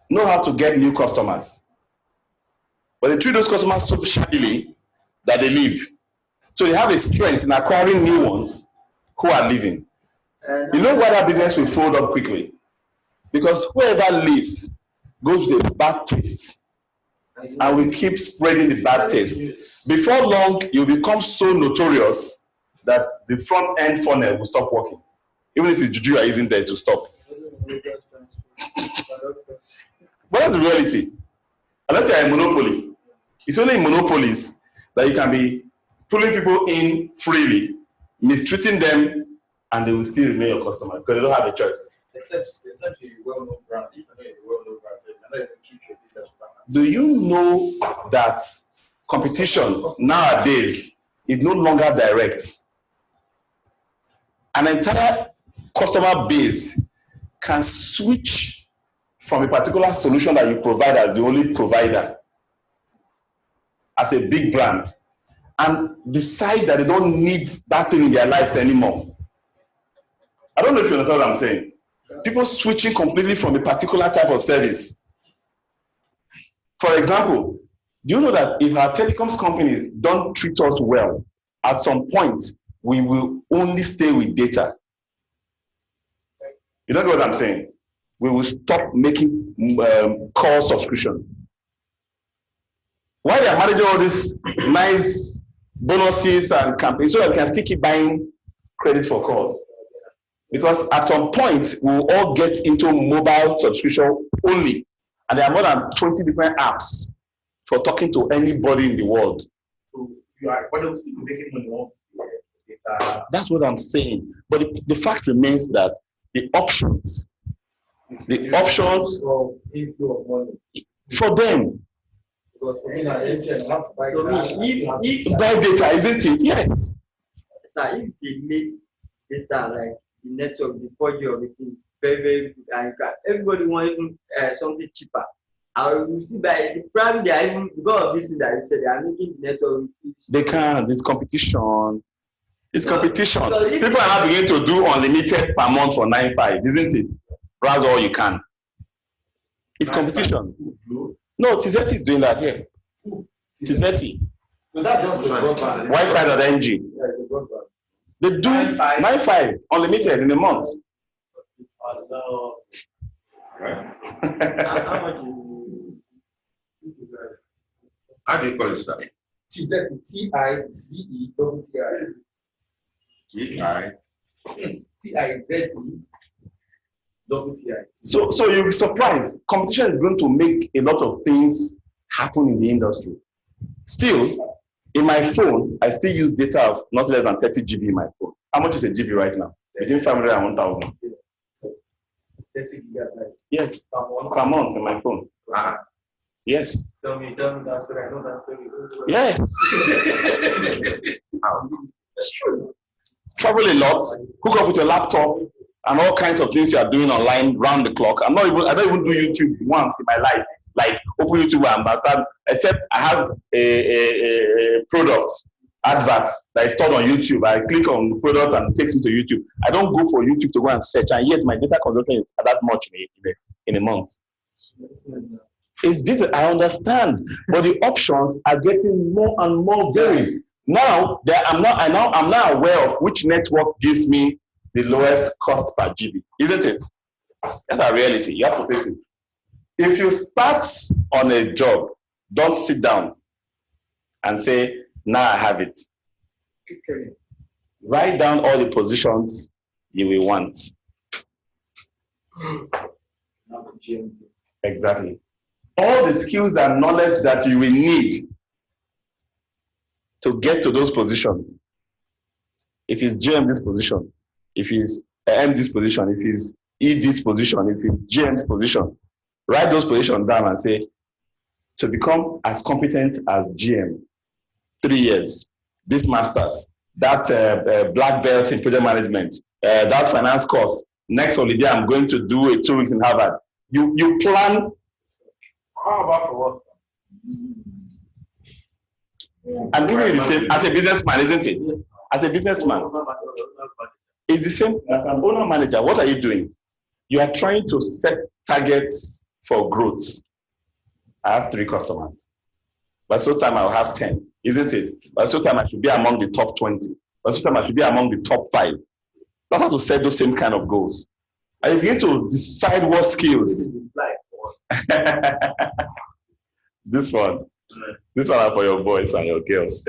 know how to get new customers, but they treat those customers so shabbily that they leave. So they have a strength in acquiring new ones who are leaving. You know why that business will fold up quickly? Because whoever leaves goes with a bad taste and will keep spreading the bad taste. Before long, you'll become so notorious that the front end funnel will stop working. Even if the juju isn't there to stop. But that's the reality. Unless you're a monopoly. It's only in monopolies that you can be pulling people in freely, mistreating them, and they will still remain your customer because they don't have a choice. Except you're a well-known brand. If you're not a well-known brand, you're not even keep your business brand. Do you know that competition nowadays is no longer direct? An entire customer base can switch from a particular solution that you provide as the only provider as a big brand and decide that they don't need that thing in their lives anymore. I don't know if you understand what I'm saying. People switching completely from a particular type of service. For example, do you know that if our telecoms companies don't treat us well, at some point, we will only stay with data? You don't know what I'm saying? We will stop making call subscription. Why they're managing all these nice bonuses and campaigns so that we can still keep buying credit for calls? Because at some point, we will all get into mobile subscription only. And there are more than 20 different apps for talking to anybody in the world. So you are making money off data. That's what I'm saying. But the fact remains that the options for them. Because for me, I have to buy buy data, isn't it? Yes. So if they make data like the network, the 4G of it is very, very good, and everybody wants something cheaper. I will see by probably they are even because of this thing that you said they are making the network. They can't. It's competition. It's competition. People are now beginning to do unlimited per month for 9.5, isn't it? Browse all you can. It's competition. No, Tizeti is doing that here. Tizeti. So that's just the broadband. Wi-Fi.ng. They do 9.5 unlimited in a month. How do you call it, sir? Tizeti. T-I-Z-E. So you'll be surprised. Competition is going to make a lot of things happen in the industry. Still, in my phone, I still use data of not less than 30 GB in my phone. How much is a GB right now? Between 500 and 1,000. 30 GB. Yes, per month in my phone. Yes. Tell me that story. I know that story. Yes. It's true. Travel a lot, hook up with your laptop, and all kinds of things you are doing online round the clock. I don't even do YouTube once in my life. Like open YouTube and start, except I have a product advert that is stored on YouTube. I click on the product and it takes me to YouTube. I don't go for YouTube to go and search, and yet my data consumption is that much in a month. It's business, I understand, but the options are getting more and more varied. Now I'm now aware of which network gives me the lowest cost per GB, isn't it? That's a reality. You have to face it. If you start on a job, don't sit down and say, now I have it. Write down all the positions you will want. Exactly. All the skills and knowledge that you will need to get to those positions. If it's GM this position, if it's M this position, if it's E this position, if it's GM's position, write those positions down and say, to become as competent as GM, 3 years, this master's, that black belt in project management, that finance course, next holiday I'm going to do 2 weeks in Harvard. You plan. How about for what? I'm giving you the same as a businessman, isn't it? As a businessman, it's the same as an owner manager. What are you doing? You are trying to set targets for growth. I have 3 customers. By so time I'll have 10, isn't it? By so time I should be among the top 20. By so time I should be among the top 5. That's how to set those same kind of goals. And you begin to decide what skills. This one are for your boys and your girls.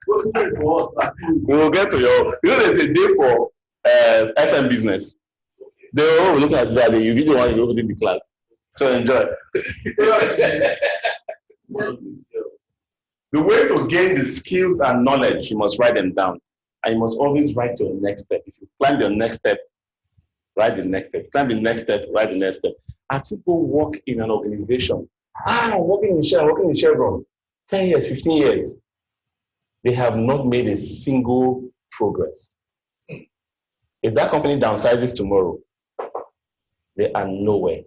We will get to your. You know, there's a day for FM business. They will look at that. You really want to go in the class. So enjoy. The ways to gain the skills and knowledge, you must write them down. And you must always write your next step. If you plan your next step, write the next step. Plan the next step, write the next step. As people work in an organization, working in Chevron, 10 years, 15 years, they have not made a single progress. If that company downsizes tomorrow, they are nowhere.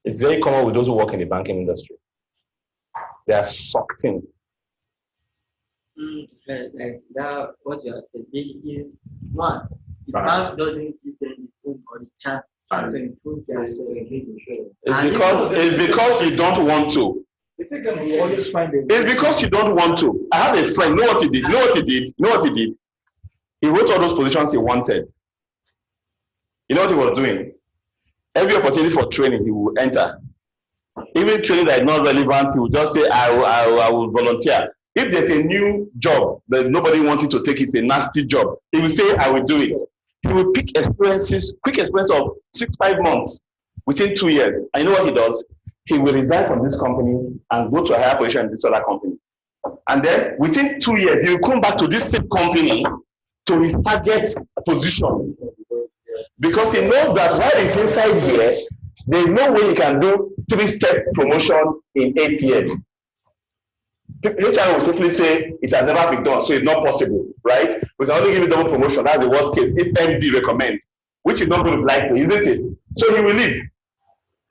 It's very common with those who work in the banking industry. They are sucked in. Like that, what you are saying is one. The bank doesn't give them the hope or the chance to improve themselves. It's because you don't want to. It's because you don't want to. I have a friend. Know what he did? He wrote all those positions he wanted. You know what he was doing? Every opportunity for training, he will enter. Even training that is not relevant, he will just say, I will volunteer. If there's a new job that nobody wanted to take, it's a nasty job, he will say, I will do it. He will pick quick experience of 6-5 months within 2 years. And you know what he does? He will resign from this company and go to a higher position in this other company. And then within 2 years, he will come back to this same company to his target position. Because he knows that while he's inside here, there's no way he can do 3-step promotion in 8 years. HR will simply say it has never been done, so it's not possible, right? We can only give you double promotion. That's the worst case if MD recommend, which is not going to be likely, isn't it? So he will leave.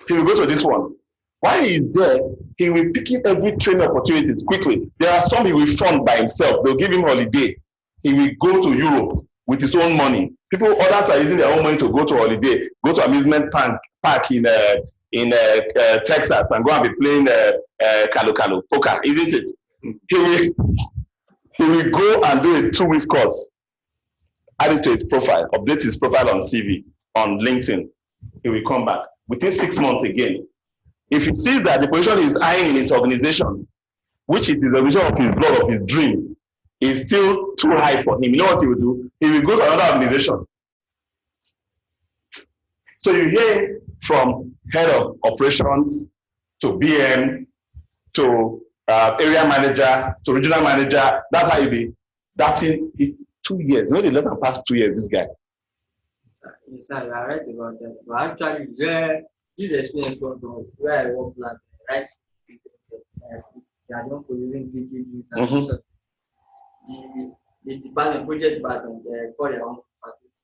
He will go to this one. While he is there, he will pick in every training opportunity quickly. There are some he will fund by himself. They'll give him holiday. He will go to Europe with his own money. Others are using their own money to go to holiday, go to amusement park in Texas and go and be playing Kalo poker, isn't it? He will go and do a 2-week course, add it to his profile, update his profile on CV, on LinkedIn. He will come back within 6 months again. If he sees that the position he's eyeing in his organization, which is the organization of his blood, of his dream, is still too high for him, you know what he will do? He will go to another organization. So you hear from head of operations to BM to area manager to regional manager. That's how you be. That's in 2 years. You know, they let him pass 2 years, this guy. Yes, sir, you are right about that. But actually, where this experience comes from, where I work like, right? They are not producing PPGs and such. The department, project department, they call their own project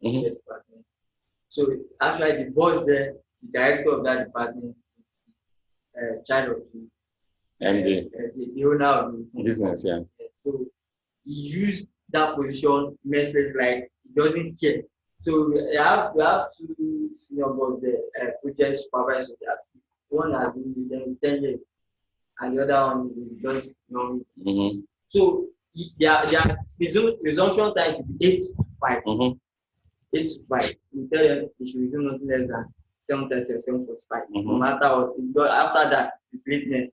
department. So actually, the boss there, the director of that department, child of the owner of the business, yeah. So he used that position merciless, like he doesn't care. So we have 2 senior boss there, project supervisors. One has been with them 10 years, and the other one is just So their resumption time should be 8 to 5. 8 to 5. We tell them they should resume nothing less than 7:30 or 7:45. No matter what. After that, the greatness.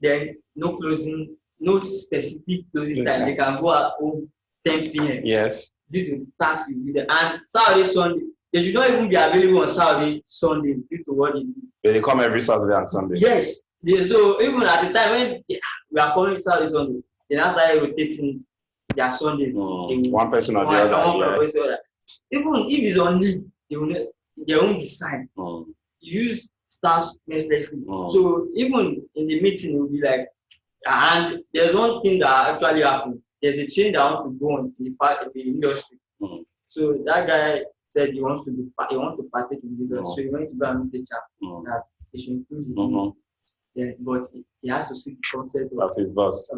Then no closing, no specific closing time. They can go at home 10 p.m. Yes. Due to the tax you do there. And Saturday, Sunday, they should not even be available on Saturday, Sunday due to what they do. But they come every Saturday and Sunday. Yes. So even at the time when we are coming Saturday, Sunday, they now start rotating their Sundays. One person or the other. Even if it's on leave, they won't be signed. You use staff mercilessly. So even in the meeting, it will be like, and there's one thing that actually happened. There's a change that wants to go on in the industry. So that guy said he wants to partake in the industry. So he went to go and meet HR that he should include his name. But he has to seek the consent of his boss. So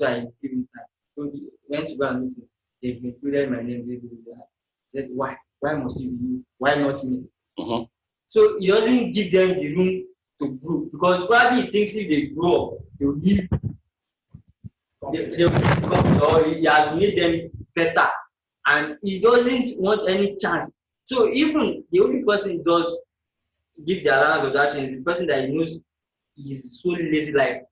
I give him time. So he went to go and meet him. They've included my name. He said, why? Why must you? Why not me? Mm-hmm. So he doesn't give them the room to grow because probably he thinks if they grow up, they will leave. They will become, or he has made them better, and he doesn't want any chance. So even the only person does give the allowance of that thing is the person that he knows is so lazy, like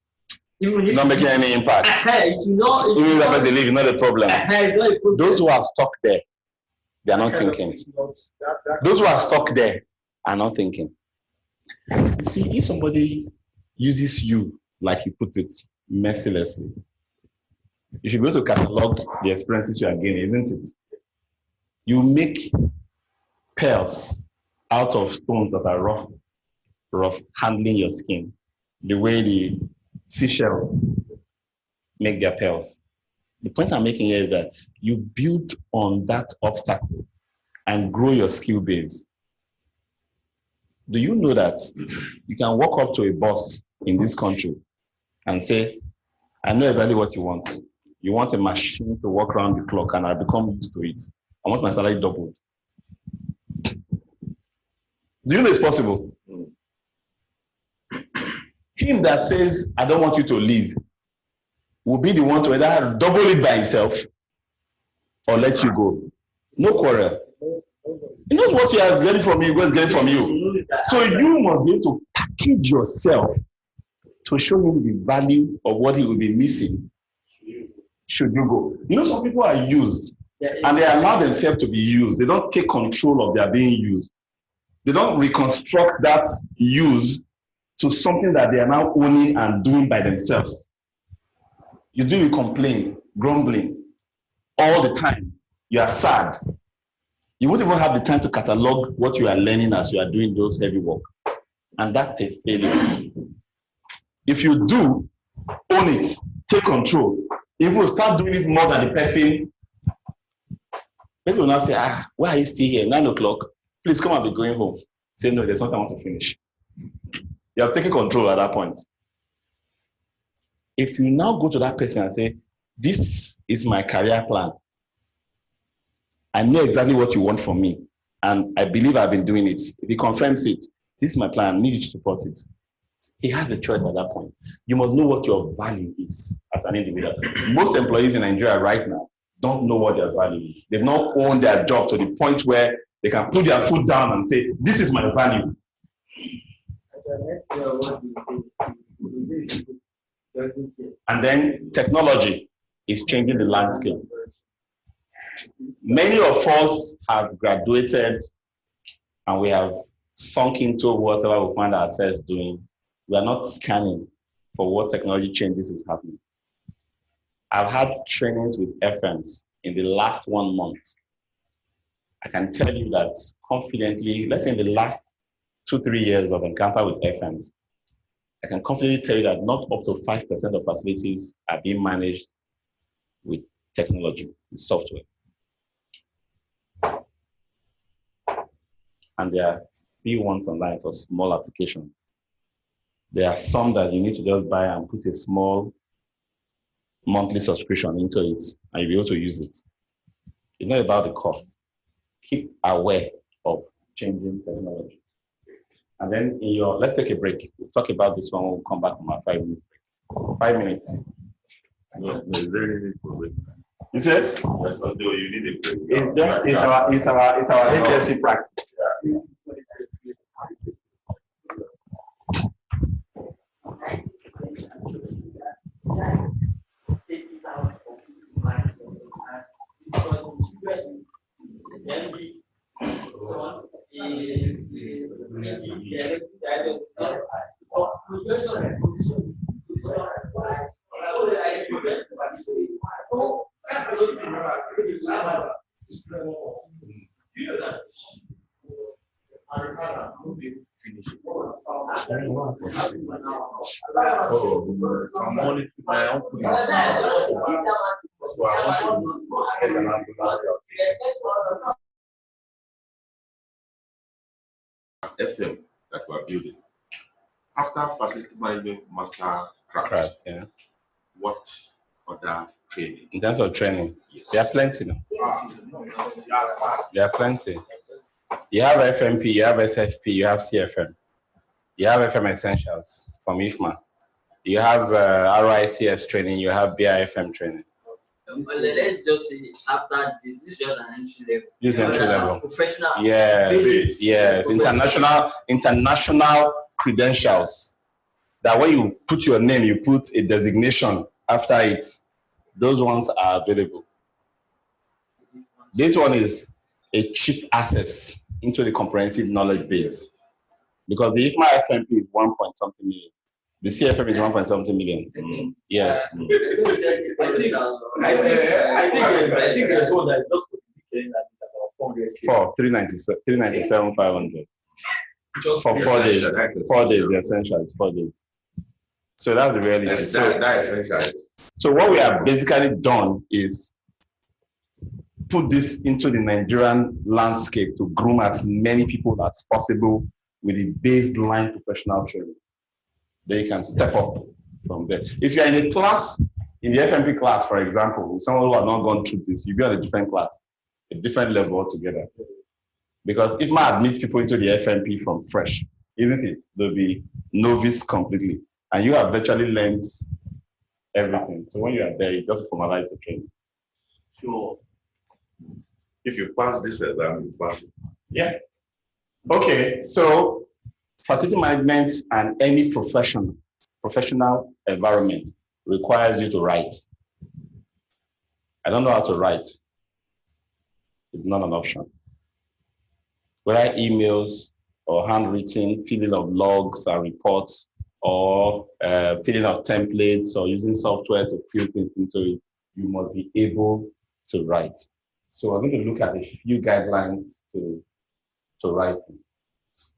even if Not making any impact. it's not. Even if they leave, not a problem. It's not a problem. Those who are stuck there, they are not thinking. Those who are stuck there are not thinking. You see, if somebody uses you, like you put it, mercilessly, you should be able to catalog the experiences you are gaining, isn't it? You make pearls out of stones that are rough, handling your skin, the way the seashells make their pearls. The point I'm making here is that you build on that obstacle and grow your skill base. Do you know that you can walk up to a boss in this country and say, I know exactly what you want. You want a machine to walk around the clock and I become used to it. I want my salary doubled. Do you know it's possible? Him that says, I don't want you to leave, will be the one to either double it by himself or let you go. No quarrel. He knows what he has getting from you, what he's getting from you. So you must be able to package yourself to show him the value of what he will be missing should you go. You know, some people are used and they allow themselves to be used. They don't take control of their being used. They don't reconstruct that use to something that they are now owning and doing by themselves. You do it complain, grumbling all the time. You are sad. You won't even have the time to catalog what you are learning as you are doing those heavy work. And that's a failure. If you do, own it, take control. If you start doing it more than the person will now say, why are you still here? 9 o'clock. Please come and be going home. Say, no, there's something I want to finish. You are taking control at that point. If you now go to that person and say, this is my career plan. I know exactly what you want from me. And I believe I've been doing it. If he confirms it, this is my plan. I need you to support it. He has a choice at that point. You must know what your value is as an individual. Most employees in Nigeria right now don't know what their value is. They've not owned their job to the point where they can put their foot down and say, this is my value. And then technology is changing the landscape. Many of us have graduated and we have sunk into whatever we find ourselves doing. We are not scanning for what technology changes is happening. I've had trainings with FMs in the last 1 month. I can tell you that confidently, let's say in the last 2-3 years of encounter with FMs, I can confidently tell you that not up to 5% of facilities are being managed with technology, with software. And there are few ones online for small applications. There are some that you need to just buy and put a small monthly subscription into it, and you'll be able to use it. It's not about the cost. Keep aware of changing technology. And then in your, let's take a break. We'll talk about this one when we come back from our 5 minutes break. 5 minutes. No, it's very need for break. You said? Yes, although you need a break. It's just it's our HSC practice. Yeah. I'm monitoring my own police. So I want to get an ambulance. FM that we are building. After facility management master craft, yeah. what other training? In terms of training, Yes. there are plenty now. There are plenty. You have FMP, you have SFP, you have CFM. You have FM Essentials from IFMA. You have RICS training, you have BIFM training. Well, let's just say after this is just an entry level. This is entry level. Professional. Yes, yes. International credentials. That when you put your name, you put a designation after it. Those ones are available. This one is a cheap access into the comprehensive knowledge base. Because the IFMA FMP is 1 point something million. The CFM is 1 point something million. Yes. I think they're told that just for the weekend that it's about 400. For 397, 500. Just for 4 days. 4 days, the essential is 4 days. So that's the reality. That's essential. So what we have basically done is put this into the Nigerian landscape to groom as many people as possible with the baseline professional training. Then you can step up from there. If you're in a class, in the FMP class, for example, someone who has not gone through this, you'll be on a different class, a different level altogether. Because if I admit people into the FMP from fresh, isn't it? They'll be novice completely. And you have virtually learned everything. So when you are there, you just formalize the training. Sure. If you pass this exam, you pass it. Yeah. Okay, so facility management and any professional environment requires you to write. I don't know how to write. It's not an option. Whether emails or handwritten, filling of logs and reports, or filling of templates, or using software to fill things into it, you must be able to write. So I'm going to look at a few guidelines to writing.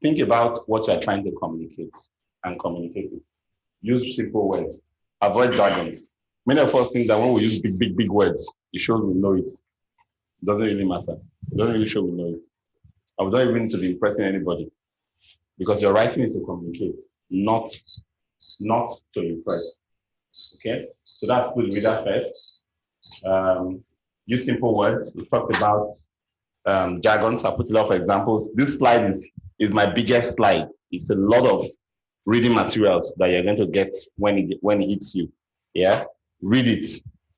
Think about what you're trying to communicate and communicate it. Use simple words. Avoid jargons. Many of us think that when we use big words, it shows we know it. It doesn't really matter. It doesn't really show we know it. I don't even need to be impressing anybody, because your writing is to communicate, not to impress. Okay? So that's good reader first. Use simple words. We talked about jargons. I put a lot of examples. This slide is my biggest slide. It's a lot of reading materials that you're going to get when it hits you. Yeah, read it,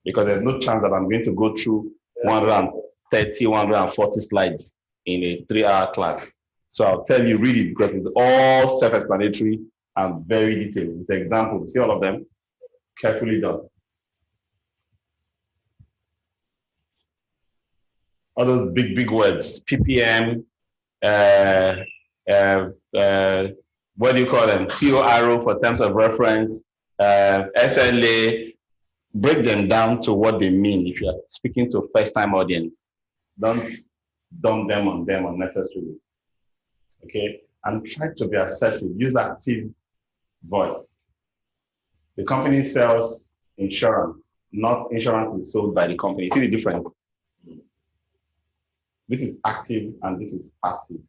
because there's no chance that I'm going to go through 130, 140 slides in a 3-hour class. So I'll tell you, read it, because it's all self-explanatory and very detailed with examples. See all of them? Carefully done. All those big words, PPM, what do you call them? TORO for terms of reference, SLA, break them down to what they mean. If you're speaking to a first-time audience, don't dump them on them unnecessarily. Okay? And try to be assertive. Use active voice. The company sells insurance, not insurance is sold by the company. See the difference? This is active and this is passive.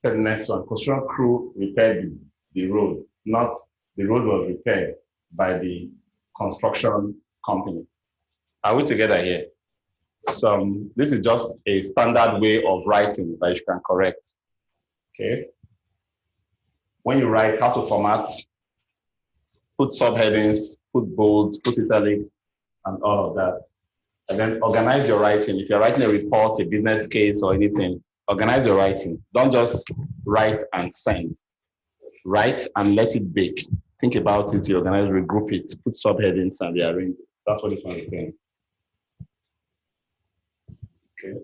The next one, construction crew repaired the road, not the road was repaired by the construction company. Are we together here? So this is just a standard way of writing that you can correct. Okay. When you write, how to format, put subheadings, put bolds, put italics, and all of that. And then organize your writing. If you're writing a report, a business case, or anything, organize your writing. Don't just write and send. Write and let it bake. Think about it, you organize, regroup it, put subheadings and rearrange it. That's what this one is saying. Okay.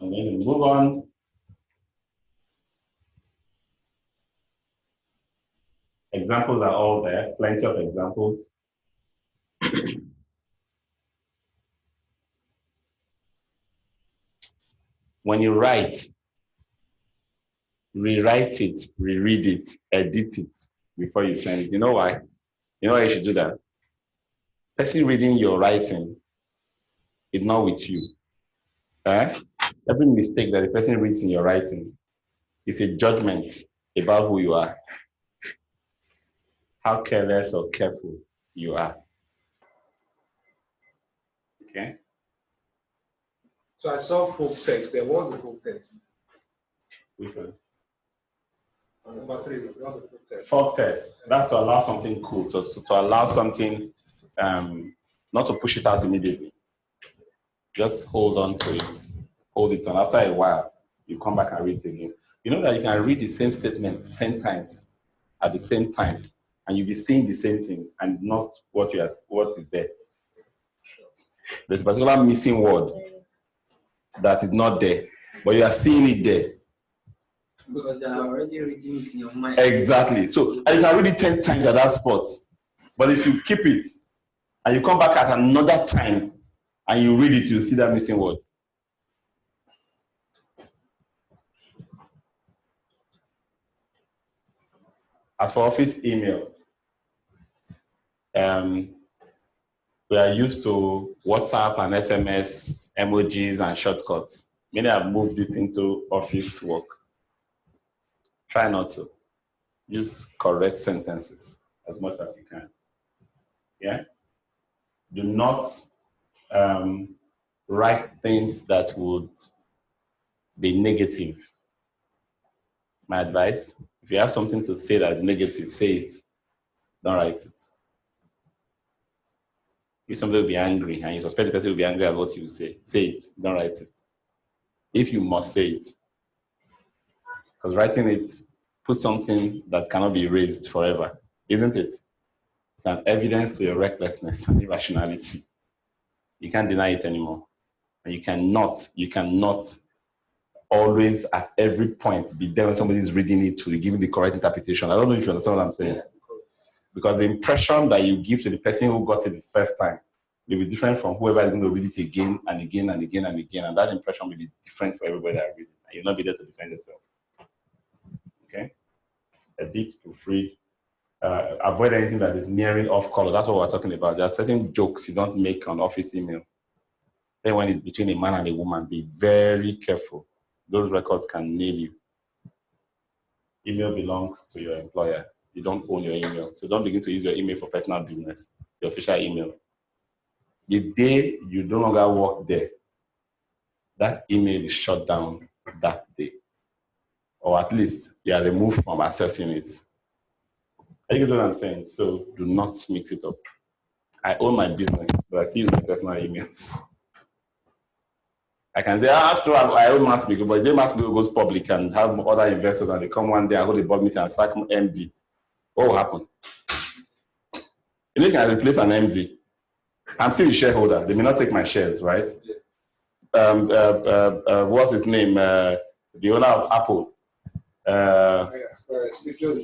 And then we move on. Examples are all there, plenty of examples. When you write, rewrite it, reread it, edit it before you send it. You know why? You know why you should do that? Person reading your writing is not with you. Every mistake that the person reads in your writing is a judgment about who you are, how careless or careful you are. Okay? So I saw full text. There was a full text. Which one? Number 3, there was a full text. Folk test. That's to allow something cool, to allow something, not to push it out immediately. Just hold on to it. Hold it on. After a while, you come back and read it again. You know that you can read the same statement 10 times at the same time, and you'll be seeing the same thing and not what is there. There's a particular missing word that is not there, but you are seeing it there. Because you are already reading it in your mind. Exactly. So, and you can read it 10 times at that spot. But if you keep it and you come back at another time and you read it, you'll see that missing word. As for office email, we are used to WhatsApp and SMS, emojis and shortcuts. Many have moved it into office work. Try not to. Use correct sentences as much as you can. Yeah? Do not write things that would be negative. My advice, if you have something to say that's negative, say it. Don't write it. If somebody will be angry and you suspect the person will be angry at what you say it. Don't write it. If you must say it. Because writing it puts something that cannot be erased forever, isn't it? It's an evidence to your recklessness and irrationality. You can't deny it anymore. And you cannot always at every point be there when somebody is reading it to give the correct interpretation. I don't know if you understand what I'm saying. Because the impression that you give to the person who got it the first time will be different from whoever is going to read it again and again and again and again. And that impression will be different for everybody that reads it. And you'll not be there to defend yourself. Okay? Edit, proofread. Avoid anything that is nearing off color. That's what we're talking about. There are certain jokes you don't make on office email. Then when it's between a man and a woman, be very careful. Those records can nail you. Email belongs to your employer. You don't own your email. So don't begin to use your email for personal business, your official email. The day you no longer work there, that email is shut down that day. Or at least you are removed from accessing it. You get what I'm saying? So do not mix it up. I own my business, but I still use my personal emails. I can say, after all, I own Max-Migold, but if Max-Migold goes public and have other investors and they come one day and hold a board meeting and sack MD, what will happen? You can replace an MD. I'm still a shareholder. They may not take my shares, right? What's his name? The owner of Apple.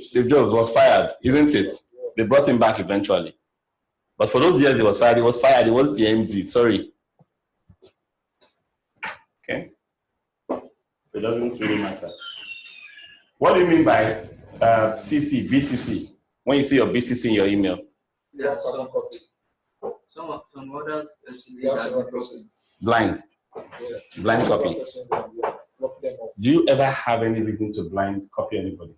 Steve Jobs was fired, isn't it? They brought him back eventually. But for those years he was fired. He wasn't the MD, sorry. Okay? So it doesn't really matter. What do you mean by CC, BCC? When you see your BCC in your email? Yeah, some others. Blind. Blind copy. Do you ever have any reason to blind copy anybody?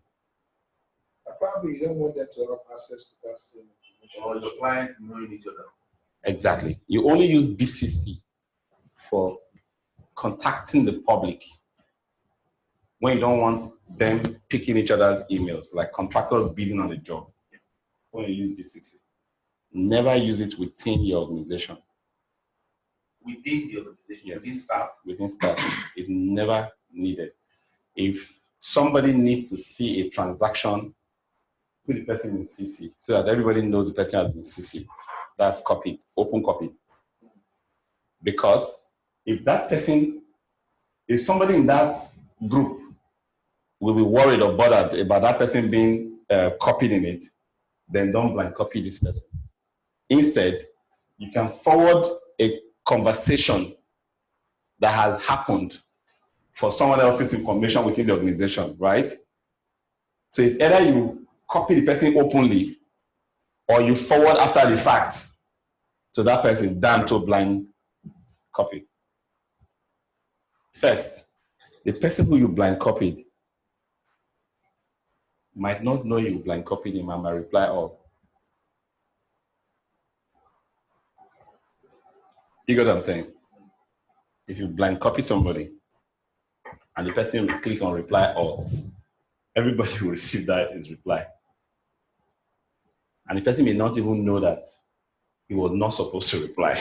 Probably you don't want them to have access to that same information. Or your clients knowing each other. Exactly. You only use BCC for contacting the public when you don't want them picking each other's emails, like contractors bidding on a job. When you use BCC, never use it within your organization. Within the organization, Yes. Within staff, it's never needed. If somebody needs to see a transaction, put the person in CC so that everybody knows the person has been CC. That's copied, open copied. Because if somebody in that group will be worried or bothered about that person being copied in it, then don't blind copy this person. Instead, you can forward a conversation that has happened for someone else's information within the organization, right? So it's either you copy the person openly or you forward after the fact to that person than to blind copy. First, the person who you blind copied might not know you blind copied him and might reply all. You get what I'm saying? If you blind copy somebody and the person will click on reply all, everybody will receive that as reply. And the person may not even know that he was not supposed to reply.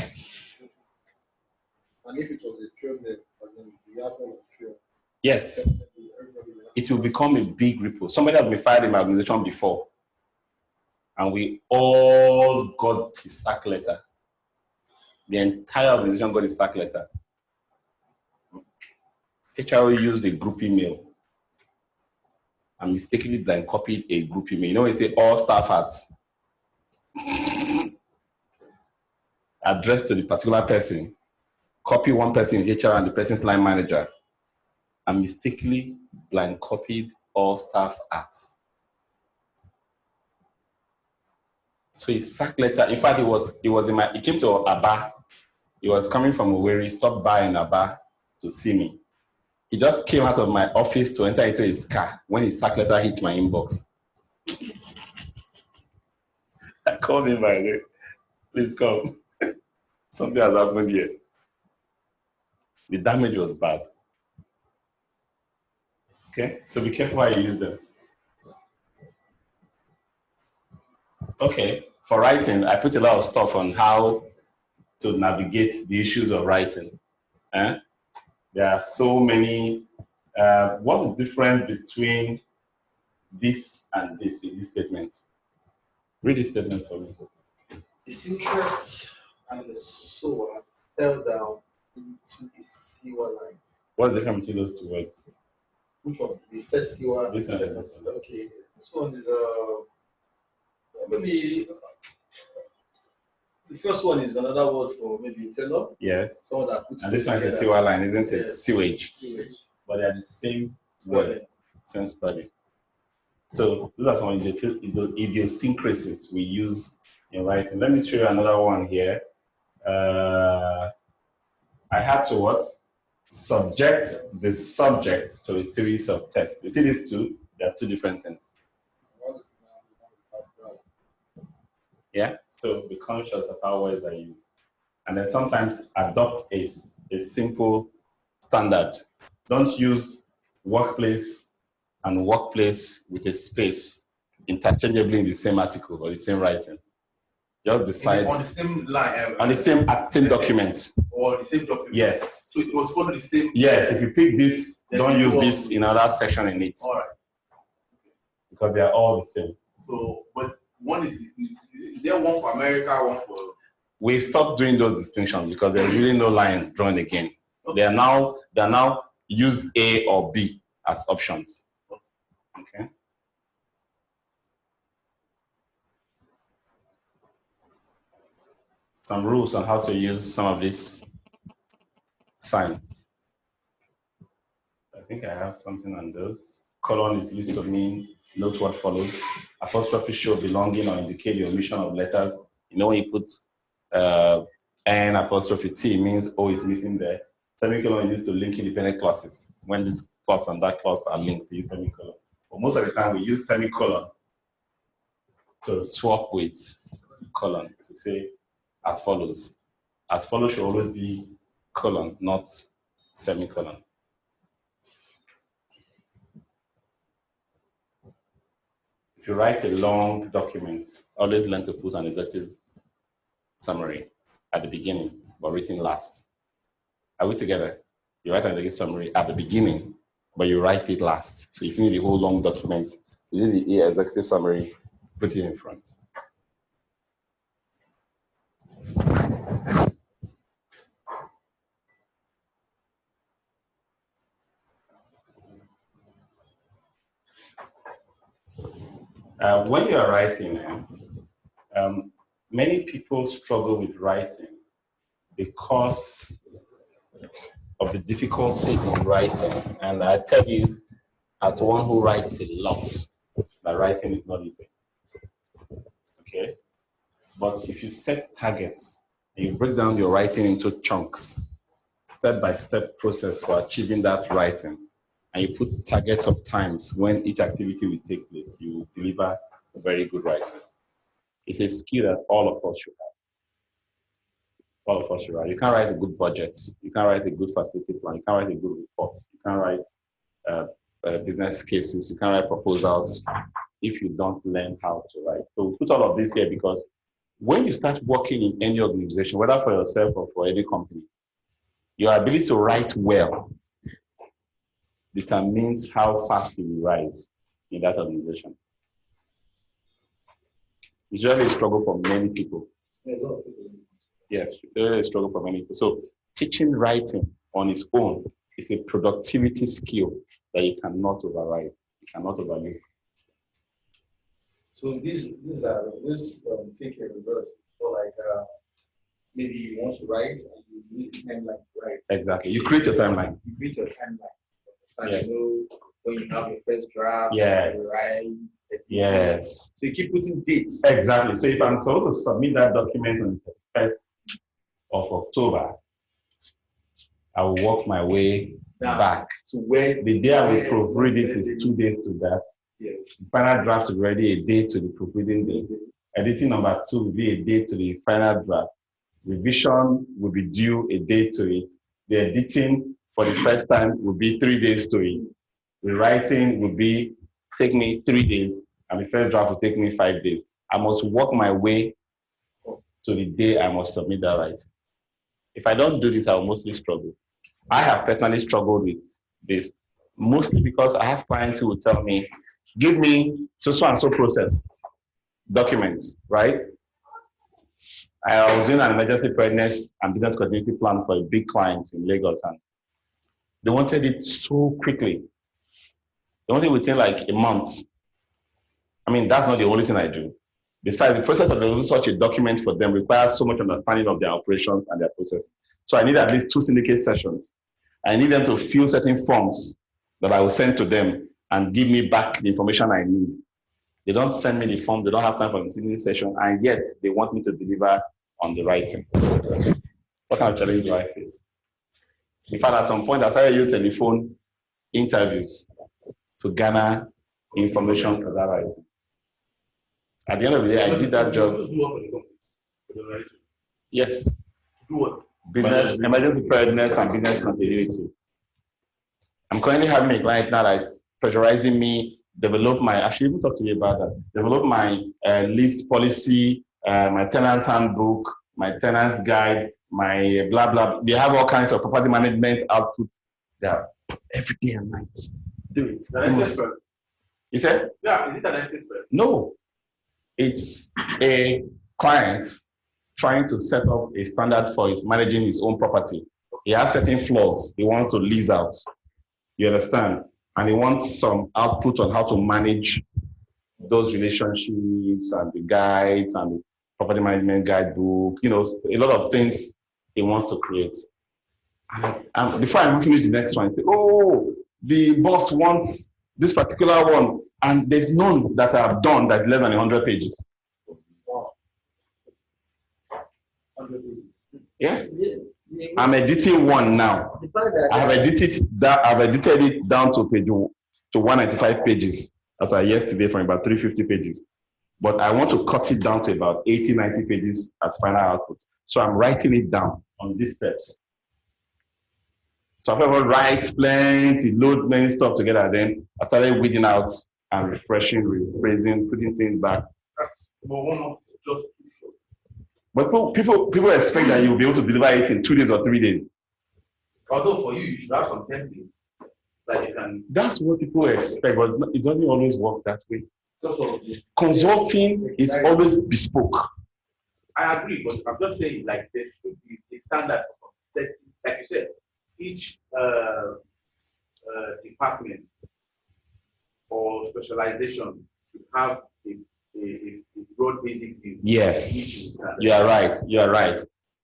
And if it was a trail net, as in the outcome of the trail, Yes, it will become a big ripple. Somebody has been fired in my organization before, and we all got his sack letter. The entire organization got his sack letter. HR used a group email and mistakenly blind copied a group email. You know, it say all staff at addressed to the particular person, copy one person in HR and the person's line manager, and mistakenly blind copied all staff at. So his sack letter, in fact, he came to Aba. He was coming from Owerri, stopped by in Aba to see me. He just came out of my office to enter into his car when his sack letter hit my inbox. I called him by name. Please come. Something has happened here. The damage was bad. Okay, so be careful how you use them. Okay, for writing, I put a lot of stuff on how to navigate the issues of writing. There are so many. What's the difference between this and this in this statement? Read this statement for me. his interest and the sower fell down into a sewer line. What's the difference between those two words? Which one? The first sewer and the This one. second sewer. Okay. This one is maybe the first one is another word for maybe teller. Yes. Someone that puts. And this one is a sewer line, isn't it? Yes. Sewage. Sewage. But they are the same word, same spelling. So those are some of the idiosyncrasies we use in writing. Let me show you another one here. I had to what? Subject the subject to a series of tests. You see these two? They are two different things. Yeah? So be conscious of how words are used. And then sometimes adopt a simple standard. Don't use workplace and workplace with a space interchangeably in the same article or the same writing. Just decide. On the same line. On the same document. Or the same document. Yes. So it was follow the same. Yes, if you pick this, don't use this in another section in it. All right. Because they are all the same. So, but one is there one for America, one for. We stopped doing those distinctions because there's really no line drawn again. Okay. They are now use A or B as options. Okay. Some rules on how to use some of these signs. I think I have something on those. Colon is used to mean note what follows. Apostrophe show belonging or indicate the omission of letters. You know when you put N apostrophe T, means O is missing there. Semicolon is used to link independent clauses. When this clause and that clause are linked, we use semicolon. But most of the time we use semicolon to swap with colon to say as follows. As follows should always be colon, not semicolon. If you write a long document, always learn to put an executive summary at the beginning, but written last. Are we together? You write an executive summary at the beginning, but you write it last. So if you need the whole long document, you use the executive summary, put it in front. When you are writing, many people struggle with writing because of the difficulty in writing. And I tell you, as one who writes a lot, that writing is not easy. Okay? But if you set targets and you break down your writing into chunks, step-by-step process for achieving that writing, and you put targets of times when each activity will take place, you will deliver a very good writing. It's a skill that all of us should have. All of us should write. You can't write a good budget. You can't write a good facility plan. You can't write a good report. You can't write business cases. You can't write proposals if you don't learn how to write. So we put all of this here because when you start working in any organization, whether for yourself or for any company, your ability to write well determines how fast you will rise in that organization. It's really a struggle for many people. Yes, it's really a struggle for many people. So teaching writing on its own is a productivity skill that you cannot override. You cannot overlook. So this take a reverse. So like maybe you want to write and you need a timeline to write. Exactly. You create your timeline. You create your timeline. Yes. You know when you have your first draft, Yes. you write. Yes. So you keep putting dates. Exactly. So if I'm supposed to submit that document on the 1st of October, I will work my way back. To where the day I will proofread it is 2 days to that. Yes. The final draft will be ready a day to the proofreading day. Editing number 2 will be a day to the final draft. Revision will be due a day to it. The editing for the first time will be 3 days to it. The writing will take me 3 days, and the first draft will take me 5 days. I must work my way to the day I must submit that writing. If I don't do this, I will mostly struggle. I have personally struggled with this, mostly because I have clients who will tell me, give me so and so process documents, right? I was doing an emergency preparedness and business continuity plan for a big client in Lagos, and they wanted it so quickly. They wanted it within like a month. I mean, that's not the only thing I do. Besides, the process of delivering such a document for them requires so much understanding of their operations and their process. So I need at least 2 syndicate sessions. I need them to fill certain forms that I will send to them and give me back the information I need. They don't send me the form, they don't have time for the syndicate session, and yet they want me to deliver on the writing. What kind of challenge do I face? In fact, at some point, I started using telephone interviews to garner information for that writing. At the end of the day, I did that job. Yes. Do what? Business, emergency preparedness and business continuity. I'm currently having a client now that's pressurizing me, develop my, I should even talk to you about that, develop my list policy, my tenant's handbook, my tenant's guide, my blah, blah. They have all kinds of property management output there every day and night. Do it. You said? Yeah, is it an expert? No. It's a client trying to set up a standard for his managing his own property. He has certain flaws he wants to lease out. You understand? And he wants some output on how to manage those relationships and the guides and the property management guidebook, you know, a lot of things he wants to create. And before I finish the next one, I say, oh, the boss wants this particular one, and there's none that I have done that's less than 100 pages. Yeah. I'm editing one now. I have edited that. I've edited it down to 195 pages as of yesterday from about 350 pages. But I want to cut it down to about 80, 90 pages as final output. So I'm writing it down on these steps. So after I write plenty, load many stuff together, then I started weeding out and refreshing, rephrasing, putting things back. That's one of just too short. But people expect that you'll be able to deliver it in 2 days or 3 days. Although for you should have some templates that you can. That's what people expect, but it doesn't always work that way. Because Consulting is always bespoke. I agree, but I'm just saying, like, there should be a standard for consistency. Like you said, each department or specialization should have a broad basic view. Yes, you are right. You are right.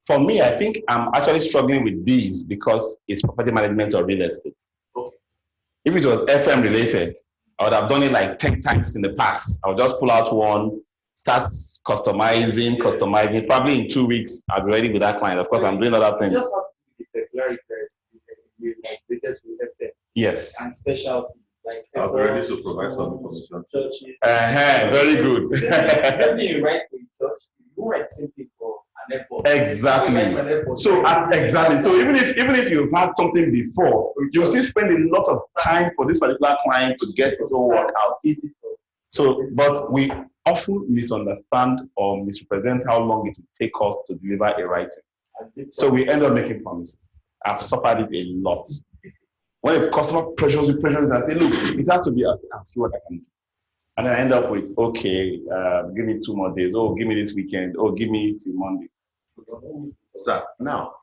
For me, I think I'm actually struggling with these because it's property management or real estate. Okay. If it was FM related, I would have done it like 10 times in the past. I would just pull out one, start customizing. Probably in 2 weeks, I'll be ready with that client. Of course, I'm doing other things. Just have to be the like latest with FM. Yes. And specialty. Like I'll be ready to provide some information. Churches. Very good. Same thing you write for church, you write the same thing for Exactly. So exactly. So even if you've had something before, you still spend a lot of time for this particular client to get his own work out. So, but we often misunderstand or misrepresent how long it will take us to deliver a writing. So we end up making promises. I've suffered it a lot. When a customer pressures you and say, look, it has to be as I'll see what I can do. And then I end up with, okay, give me 2 more days. Oh, give me this weekend. Oh, give me till Monday. Sir, now,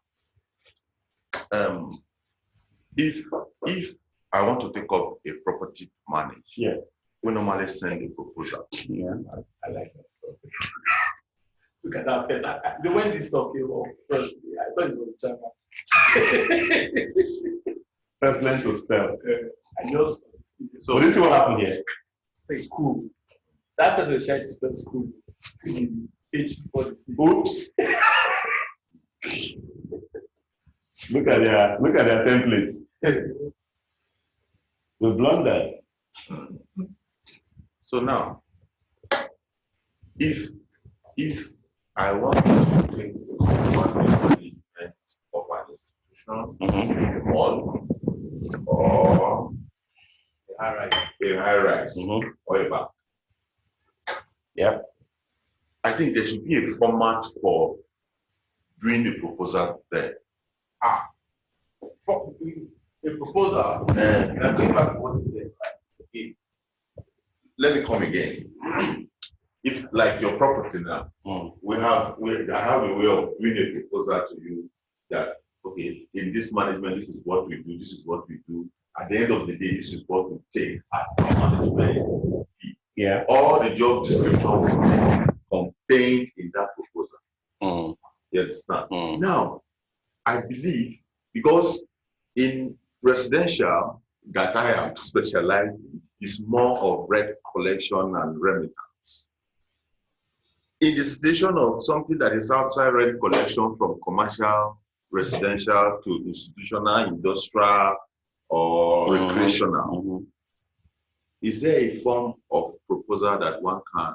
if I want to take up a property to manage, yes, we normally send a proposal. Yeah, I like that. Look at that face. When this talk came up first, I thought it was China. First, learn to spell. I just. So this is what happened here. Say school. That person is trying to spell school. H before the C. Oops. Look at their templates. We blundered. So now, if I want to take management of an institution, a mall, or a high rise, or a bank, Yep. I think there should be a format for doing the proposal there. For a proposal, and I'm going back to what you said. Okay. Let me come again. If like your property now, I have a way of doing a proposal to you that okay, in this management, this is what we do, this is what we do. At the end of the day, this is what we take as our management fee. Yeah. All the job description contained in that proposal. You understand? Now, I believe because in residential that I am specialized in is more of rent collection and remittance. In the situation of something that is outside rent collection from commercial, residential to institutional, industrial, or recreational, is there a form of proposal that one can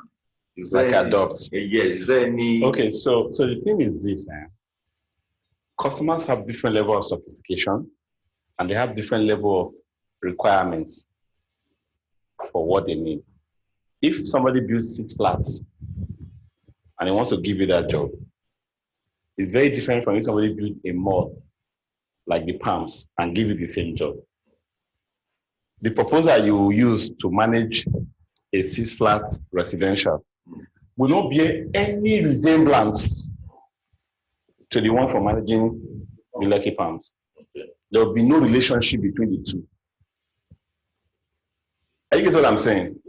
adopt? Yeah, is there any? Okay, so the thing is this: customers have different level of sophistication, and they have different level of requirements for what they need. If somebody builds 6 flats and he wants to give you that job, it's very different from if somebody builds a mall like the Palms and give you the same job. The proposal you use to manage a 6 flat residential will not bear any resemblance to the one for managing the Lekki Palms. There will be no relationship between the two. Are you get what I'm saying?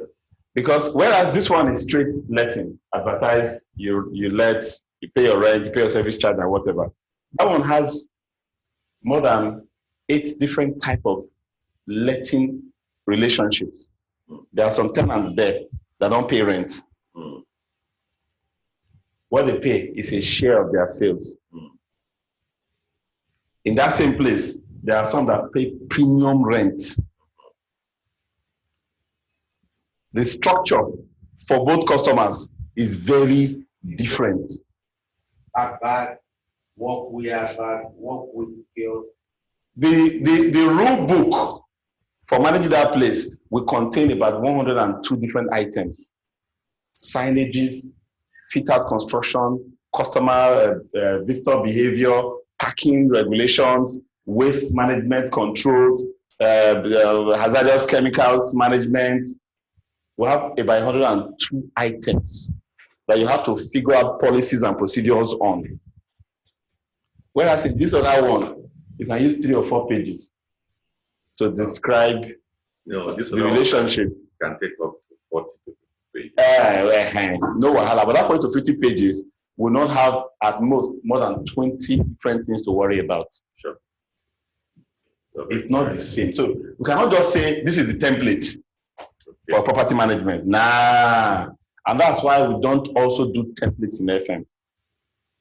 Because whereas this one is straight letting, advertise, you let, you pay your rent, you pay your service charge and whatever. That one has more than 8 different type of letting relationships. There are some tenants there that don't pay rent. What they pay is a share of their sales. In that same place, there are some that pay premium rent. The structure for both customers is very different. Bad, work with girls. The rule book for managing that place will contain about 102 different items. Signages, fit-out construction, customer visitor behavior, parking regulations, waste management controls, hazardous chemicals management. We have about 102 items that you have to figure out policies and procedures on. Whereas in this other one, you can use 3 or 4 pages to describe the relationship. Can take up to 40 to 50 pages. No wahala, but that 40 to 50 pages will not have at most more than 20 different things to worry about. Sure. It's not the same. So we cannot just say this is the template for property management. Nah. And that's why we don't also do templates in FM.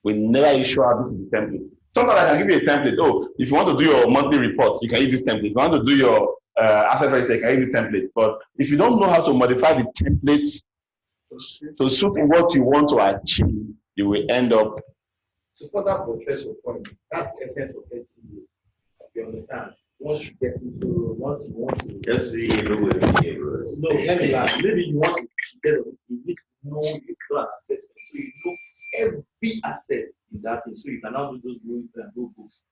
We never issue out this is the template. Sometimes I can give you a template. Oh, if you want to do your monthly reports, you can use this template. If you want to do your asset register, you can use the template. But if you don't know how to modify the templates to suit what you want to achieve, you will end up to further buttress your point, that's the essence of FCA. You understand? Once you want to. FCA, No, let me learn. Maybe you want to get on it, you need to know, you need to do an assessment. So you know every asset in that thing. So you can now do those books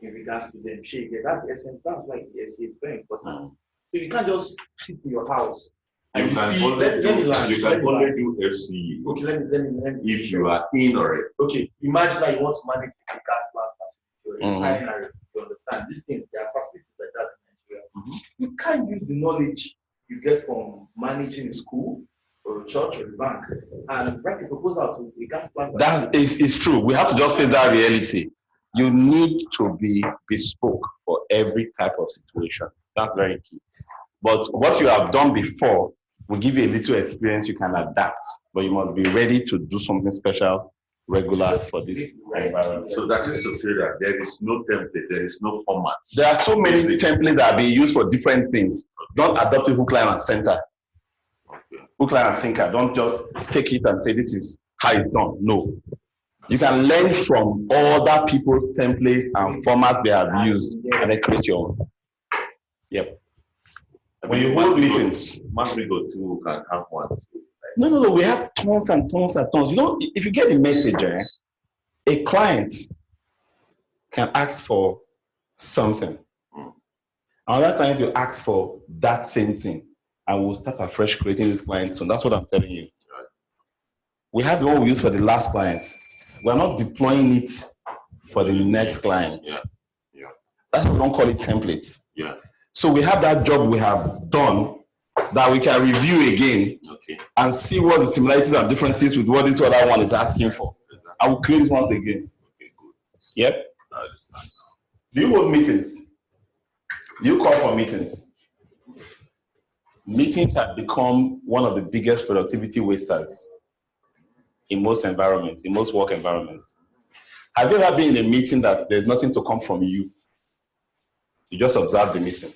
in regards to them. That's the essence. That's why the FCA is very important. So you can't just sit in your house. You can only do FCA. Okay, let me. If you are in already. Okay, imagine that you want to manage a gas plant facility or a refinery. You understand these things? There are facilities like that in Nigeria. You can't use the knowledge you get from managing a school or a church or a bank and write a proposal to a gas plant. That is true. We have to just face that reality. You need to be bespoke for every type of situation. That's very key. But what you have done before will give you a little experience you can adapt, but you must be ready to do something special, regular for this environment. So that is to say that there is no template, there is no format. There are so many templates that are being used for different things. Don't adopt a hook, line, and center. Hook, line, and sinker. Don't just take it and say this is how it's done. No. You can learn from other people's templates and formats they have used and then create your own. Yep. When you hold meetings, Max-Migold too can have one too. No. We have tons and tons and tons. You know, if you get a message, a client can ask for something. Another client will ask for that same thing, and we'll start afresh creating this client soon. That's what I'm telling you. We have the one we use for the last client. We're not deploying it for the next client. Yeah. That's why we don't call it templates. Yeah. So we have that job we have done that we can review again and see what the similarities and differences with what this other one is asking for. I will create this once again. Okay, good. Yep. I understand now. Do you hold meetings? Do you call for meetings? Meetings have become one of the biggest productivity wasters in most environments, in most work environments. Have you ever been in a meeting that there's nothing to come from you? You just observe the meeting.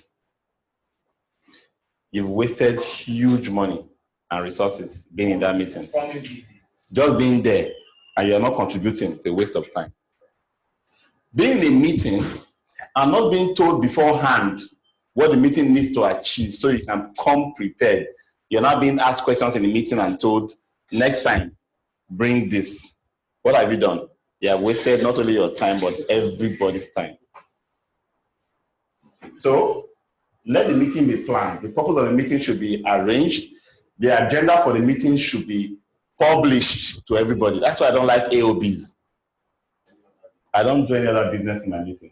You've wasted huge money and resources being in that meeting. Just being there and you're not contributing, it's a waste of time. Being in a meeting and not being told beforehand what the meeting needs to achieve so you can come prepared. You're not being asked questions in the meeting and told, next time, bring this. What have you done? You have wasted not only your time, but everybody's time. So, let the meeting be planned. The purpose of the meeting should be arranged. The agenda for the meeting should be published to everybody. That's why I don't like AOBs. I don't do any other business in my meeting.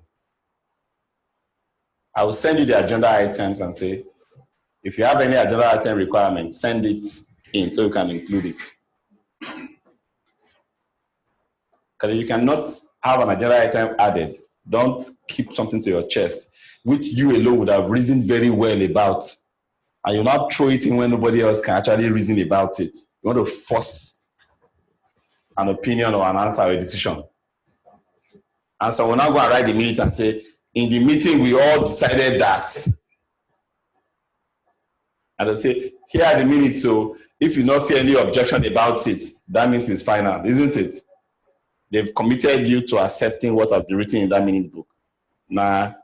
I will send you the agenda items and say, if you have any agenda item requirements, send it in so you can include it. Because you cannot have an agenda item added. Don't keep something to your chest, which you alone would have reasoned very well about. And you'll not throw it in when nobody else can actually reason about it. You want to force an opinion or an answer or a decision. And so we'll now go and write the minute and say, in the meeting, we all decided that. And they'll say, here are the minutes. So if you not see any objection about it, that means it's final, isn't it? They've committed you to accepting what has been written in that minute book. Now,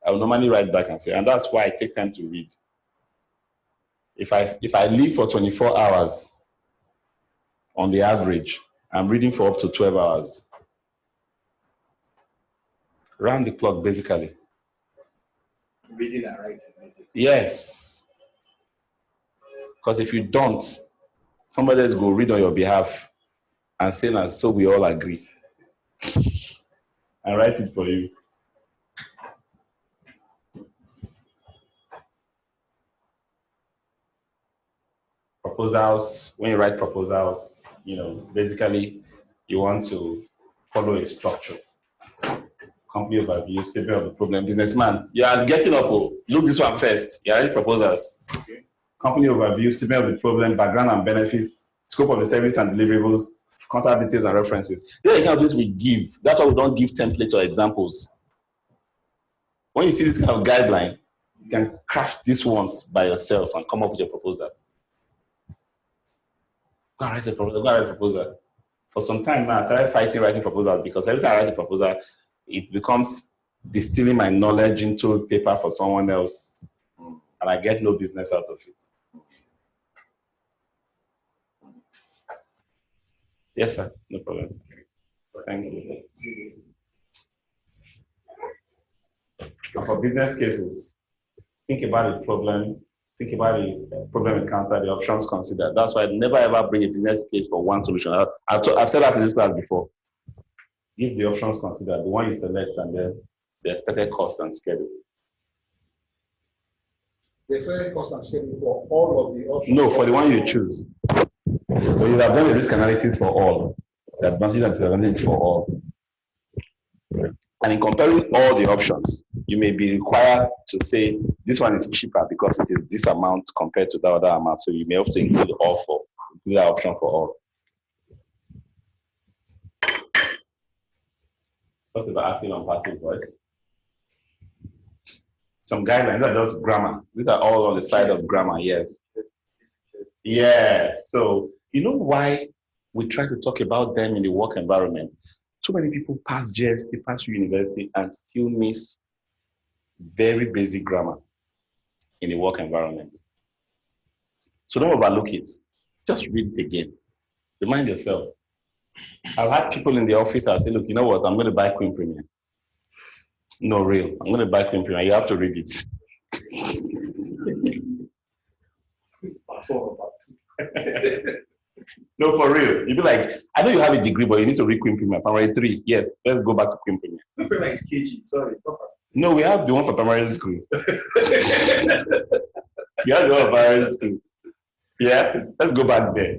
I will normally write back and say, and that's why I take time to read. If I leave for 24 hours, on the average, I'm reading for up to 12 hours. Round the clock, basically. Reading and writing, basically. Yes. Because if you don't, somebody else will read on your behalf and say, and so we all agree. And write it for you. Proposals, when you write proposals, basically you want to follow a structure. Company overview, statement of the problem. Businessman, you are getting up. Look this one first. You are writing proposals. Okay. Company overview, statement of the problem, background and benefits, scope of the service and deliverables, contact details and references. These are the kind of things we give. That's why we don't give templates or examples. When you see this kind of guideline, you can craft these ones by yourself and come up with your proposal. Go and write a proposal. for some time now, I started fighting writing proposals because every time I write a proposal, it becomes distilling my knowledge into paper for someone else, and I get no business out of it. Yes, sir. No problem, sir. Thank you. For business cases, think about the problem, think about the problem encountered, the options considered. That's why I never ever bring a business case for one solution. I've said that in this class before. Give the options considered, the one you select, and then the expected cost and schedule. The expected cost and schedule for all of the options? No, for the one you choose. So you have done a risk analysis for all, the advantages and disadvantages for all. And in comparing all the options, you may be required to say this one is cheaper because it is this amount compared to the other amount. So you may have to include that option for all. Talk about active and passive voice. Some guidelines are just grammar. These are all on the side of grammar, yes. Yes. So you know why we try to talk about them in the work environment? Too many people pass GST, pass through university, and still miss very basic grammar in the work environment. So don't overlook it. Just read it again. Remind yourself. I've had people in the office that say, look, you know what? I'm going to buy Queen Premier. No, real. I'm going to buy Queen Premier. You have to read it. No, for real. You'd be like, I know you have a degree, but you need to read Queen Premier. Primary 3. Yes, let's go back to Queen Premier. Queen Premier is KG. Sorry. No, we have the one for primary school. You have the one for primary school. Yeah, let's go back there.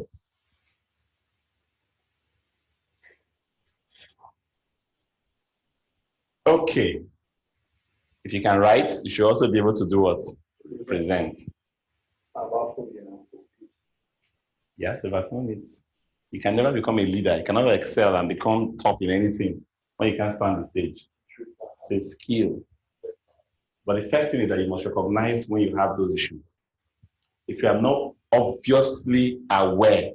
Okay. If you can write, you should also be able to do what? Present. You have to overcome it. You can never become a leader. You can never excel and become top in anything when you can't stand the stage. It's a skill. But the first thing is that you must recognize when you have those issues. If you are not obviously aware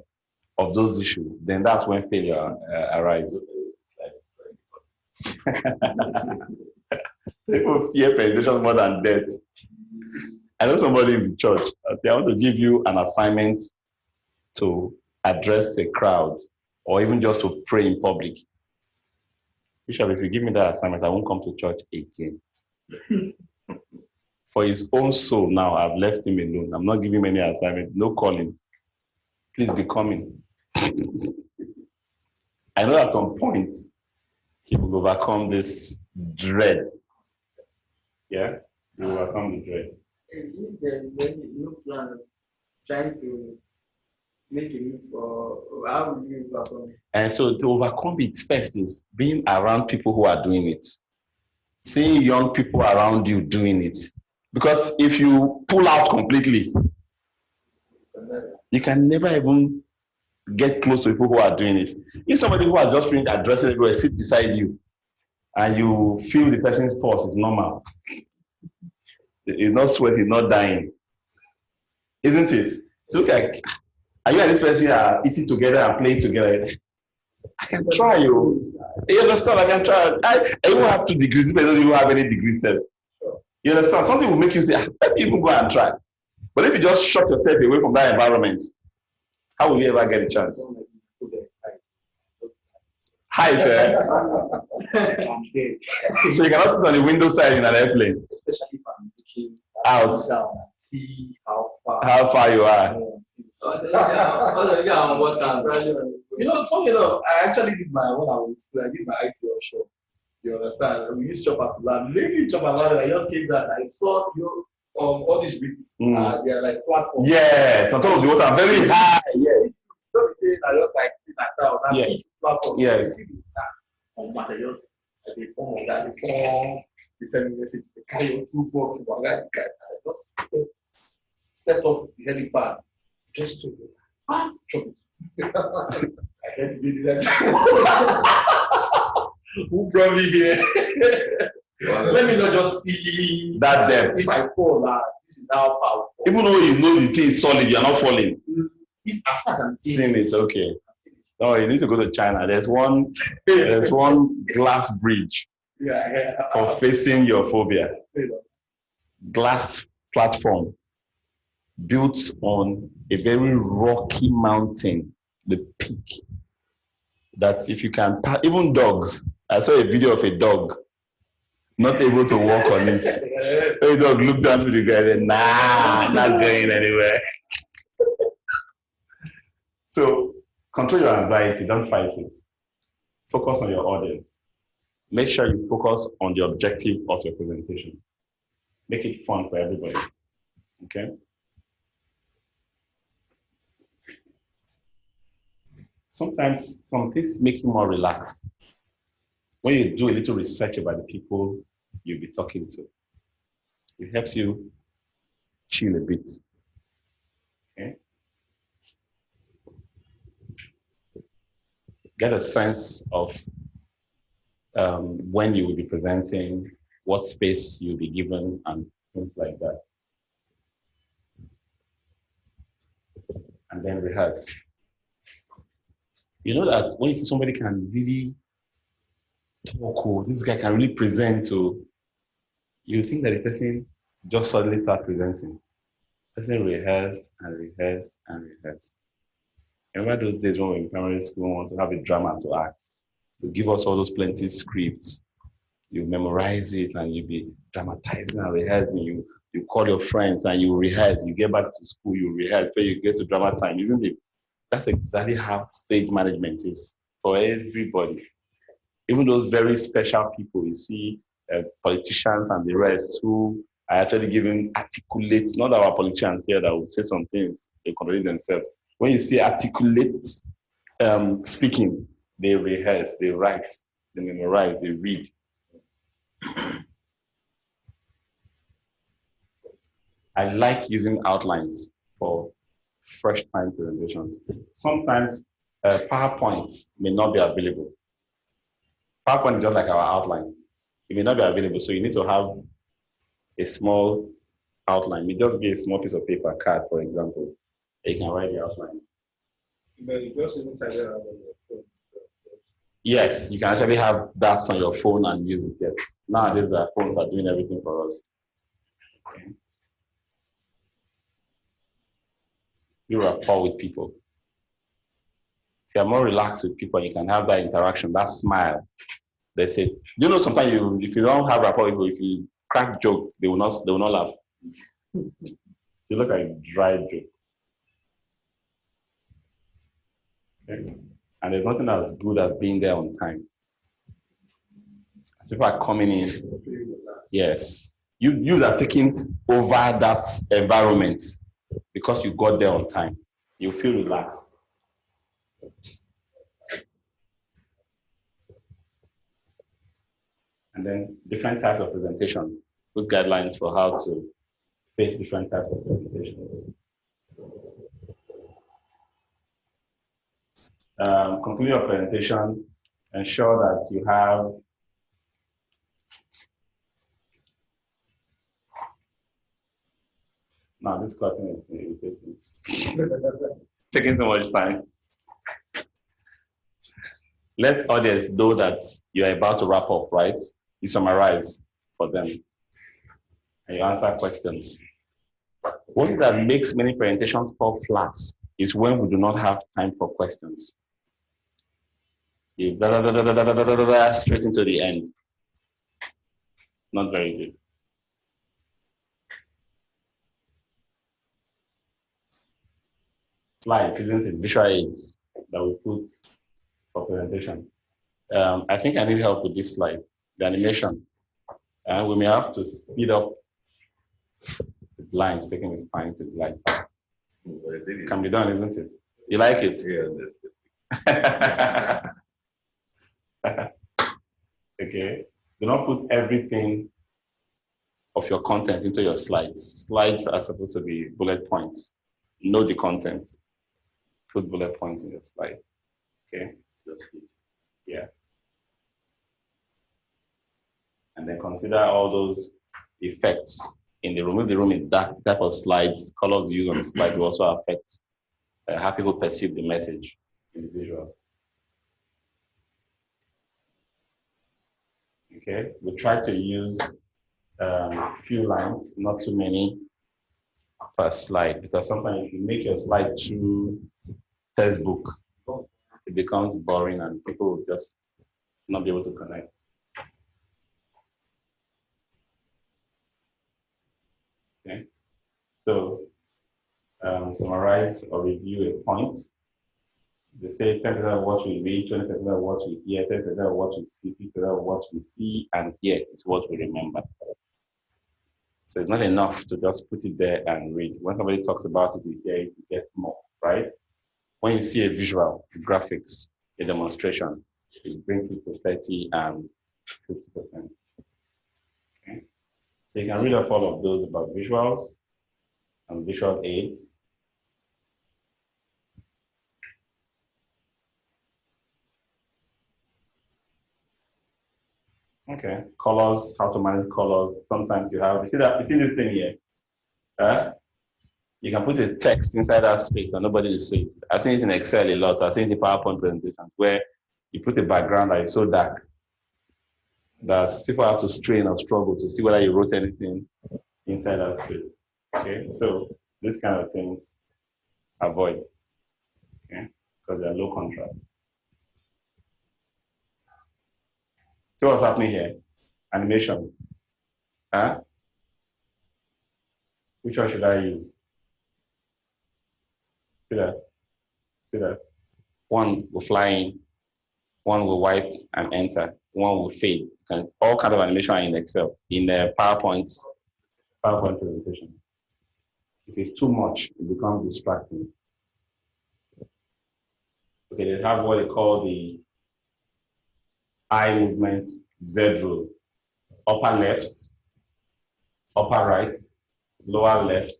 of those issues, then that's when failure arises. People fear presentation more than death. I know somebody in the church. I want to give you an assignment to address a crowd or even just to pray in public. Bishop, if you give me that assignment, I won't come to church again. For his own soul now, I've left him alone. I'm not giving him any assignment, no calling. Please be coming. I know at some point, he will overcome this dread. Yeah? He will overcome the dread. If there's no plan of trying to make a move for, how will you overcome it? And so to overcome it first is being around people who are doing it. Seeing young people around you doing it. Because if you pull out completely, you can never even get close to people who are doing it. If somebody who has just finished addressing everywhere sit beside you and you feel the person's pulse is normal. It's not sweating, not dying. Isn't it? Look like, are you and this person are eating together and playing together? I can try you. You understand? I can try. I even have 2 degrees. This person doesn't even have any degrees. You understand? Something will make you say, let me even go and try. But if you just shut yourself away from that environment, how will you ever get a chance? Hi, sir. So you cannot sit on the window side in an airplane. Especially if I'm looking out down and see how far you are. You know, funny enough, I actually did when I was in school, I did my IT offshore. You understand? We used chopper to land. Maybe chopper land, I just came down. I saw all these rigs. They are like platforms. Yes, on top of the water, very high. Yes. Don't be saying I just like sit like that on that platform. Yes. On materials, they form of that, they form the same message, they carry your 2 boxes about that. I just stepped off the helipad just to chop it. I had to do that. Who brought me here? Let me not just see that depth. If I fall, this is how powerful. Even though you know the thing is solid, you're not falling. If as far as I'm seeing it's okay. Oh, you need to go to China. There's one glass bridge for facing your phobia. Glass platform built on a very rocky mountain, the peak. That if you can, even dogs. I saw a video of a dog not able to walk on it. The dog looked down to the guy and said, nah, not going anywhere. So control your anxiety, don't fight it. Focus on your audience. Make sure you focus on the objective of your presentation. Make it fun for everybody. Okay? Sometimes some things make you more relaxed. When you do a little research about the people you'll be talking to, it helps you chill a bit. Okay? Get a sense of when you will be presenting, what space you'll be given, and things like that. And then rehearse. You know that when you see somebody can really talk, or this guy can really present, to you think that the person just suddenly start presenting. The person rehearsed and rehearsed and rehearsed. Remember those days when we were in primary school, we want to have a drama to act. You give us all those plenty scripts. You memorize it and you be dramatizing and rehearsing. You call your friends and you rehearse. You get back to school, you rehearse, before you get to drama time, isn't it? That's exactly how stage management is for everybody. Even those very special people, you see, politicians and the rest, who are actually giving articulate, not our politicians here that will say some things, they contradict themselves. When you see articulate speaking, they rehearse, they write, they memorize, they read. I like using outlines for fresh time presentations. Sometimes PowerPoint may not be available. PowerPoint is just like our outline. It may not be available, so you need to have a small outline. It may just be a small piece of paper, card, for example. You can write the outline. But you just even type it out on your phone. Yes, you can actually have that on your phone and use it, yes. Nowadays, our phones are doing everything for us. Okay. You rapport with people. If you're more relaxed with people, you can have that interaction, that smile. They say, you know, sometimes if you don't have rapport with people, if you crack joke, they will not laugh. You look like a dry joke. Okay. And there's nothing as good as being there on time. As people are coming in, yes, you are taking over that environment because you got there on time. You feel relaxed. And then different types of presentation, good guidelines for how to face different types of presentations. Conclude your presentation, ensure that you have now this question is irritating. Taking so much time. Let audience know that you are about to wrap up, right? You summarize for them and you answer questions. One that makes many presentations fall flat is when we do not have time for questions. You straight into the end. Not very good. Slides, isn't it? Visual aids that we put for presentation. I think I need help with this slide, the animation. And we may have to speed up the lines, taking its time to glide past. It can be done, isn't it? You like it? Yeah. Okay. Do not put everything of your content into your slides. Slides are supposed to be bullet points. Know the content. Put bullet points in your slide. Okay. Yeah. And then consider all those effects in the room. If the room is dark, type of slides, colors used on the slide will also affect how people perceive the message in the visual. Okay, we try to use few lines, not too many per slide, because sometimes if you make your slide too textbook, it becomes boring and people will just not be able to connect. Okay, so summarize or review a point. They say 10% of what we read, 20% of what we hear, 10% of what we see, 50% of what we see and hear is what we remember. So it's not enough to just put it there and read. When somebody talks about it, you hear it, you get more, right? When you see a visual, graphics, a demonstration, it brings it to 30 and 50%. Okay? So you can read up all of those about visuals and visual aids. Okay, colors, how to manage colors. Sometimes you see this thing here? You can put a text inside that space and nobody will see it. I've seen it in Excel a lot. I've seen it in PowerPoint presentations where you put a background that is so dark that people have to strain or struggle to see whether you wrote anything inside that space. Okay, so these kind of things avoid, okay, because they're low contrast. So what's happening here? Animation. Which one should I use? See that? One will fly in, one will wipe and enter, one will fade. All kinds of animation are in Excel, in the PowerPoint presentation. If it's too much, it becomes distracting. Okay, they have what they call the eye movement Z rule. Upper left, upper right, lower left,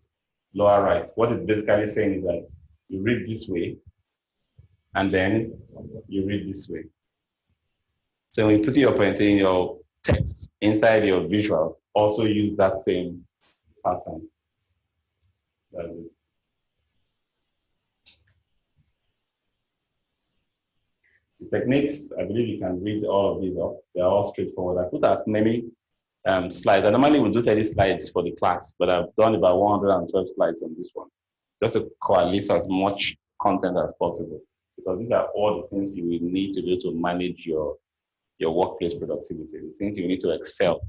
lower right. What it's basically saying is that you read this way, and then you read this way. So when you put your text inside your visuals, also use that same pattern. The techniques, I believe you can read all of these up. They're all straightforward. I put as many slides. I normally would do 30 slides for the class, but I've done about 112 slides on this one, just to coalesce as much content as possible, because these are all the things you will need to do to manage your workplace productivity, the things you need to excel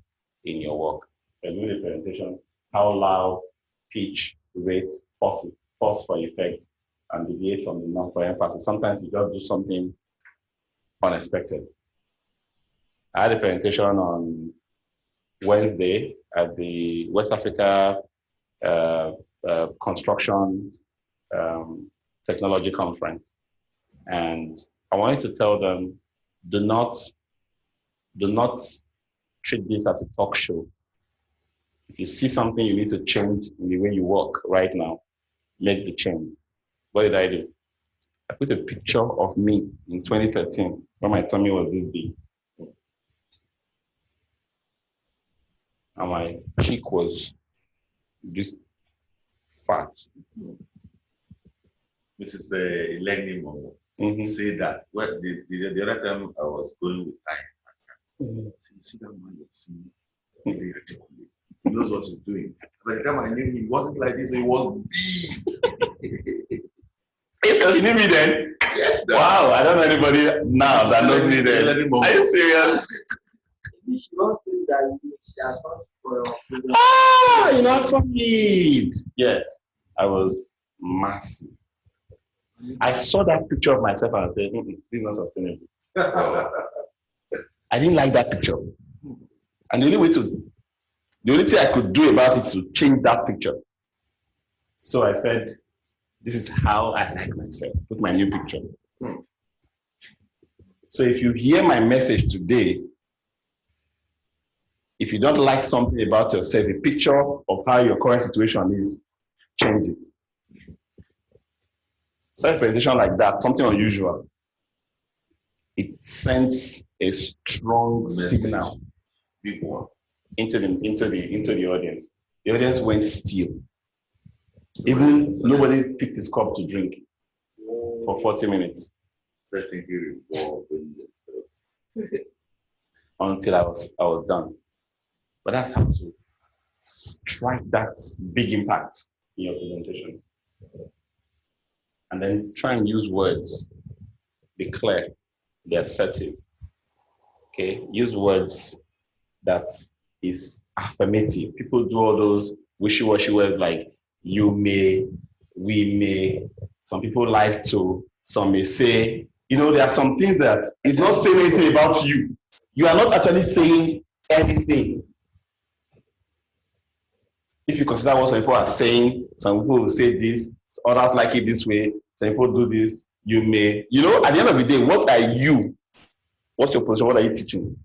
in your work. So doing the presentation, how loud, pitch, rate, pause for effect, and deviate from the norm for emphasis. Sometimes you just do something unexpected. I had a presentation on Wednesday at the West Africa Construction Technology Conference. And I wanted to tell them, do not treat this as a talk show. If you see something you need to change in the way you work right now, make the change. What did I do? I put a picture of me in 2013 when my tummy was this big. And my cheek was this fat. Mrs. Lenny say that the other time I was going with time. See that man, very articulate. He knows what he's doing. By the time I knew him, he wasn't like this, he was big. So you knew me then? Yes. Wow, I don't know anybody now that knows me then. Are you serious? She wants to that she has not for you're not from it. Yes, I was massive. I saw that picture of myself and I said, this is not sustainable. I didn't like that picture. And the only thing I could do about it is to change that picture. So I said, this is how I like myself. Put my new picture. So if you hear my message today, if you don't like something about yourself, a picture of how your current situation is, change it. Self-presentation like that, something unusual, it sends a strong signal, big one, into the audience. The audience went still. Even nobody picked his cup to drink for 40 minutes. until I was done. But that's how to strike that big impact in your presentation. And then try and use words. Be clear, be assertive. Okay, use words that is affirmative. People do all those wishy-washy words like you may, we may. Some people like to, some may say. You know, there are some things that is not saying anything about you. You are not actually saying anything. If you consider what some people are saying, some people will say this, others like it this way, some people do this, you may. You know, at the end of the day, what are you? What's your position? What are you teaching?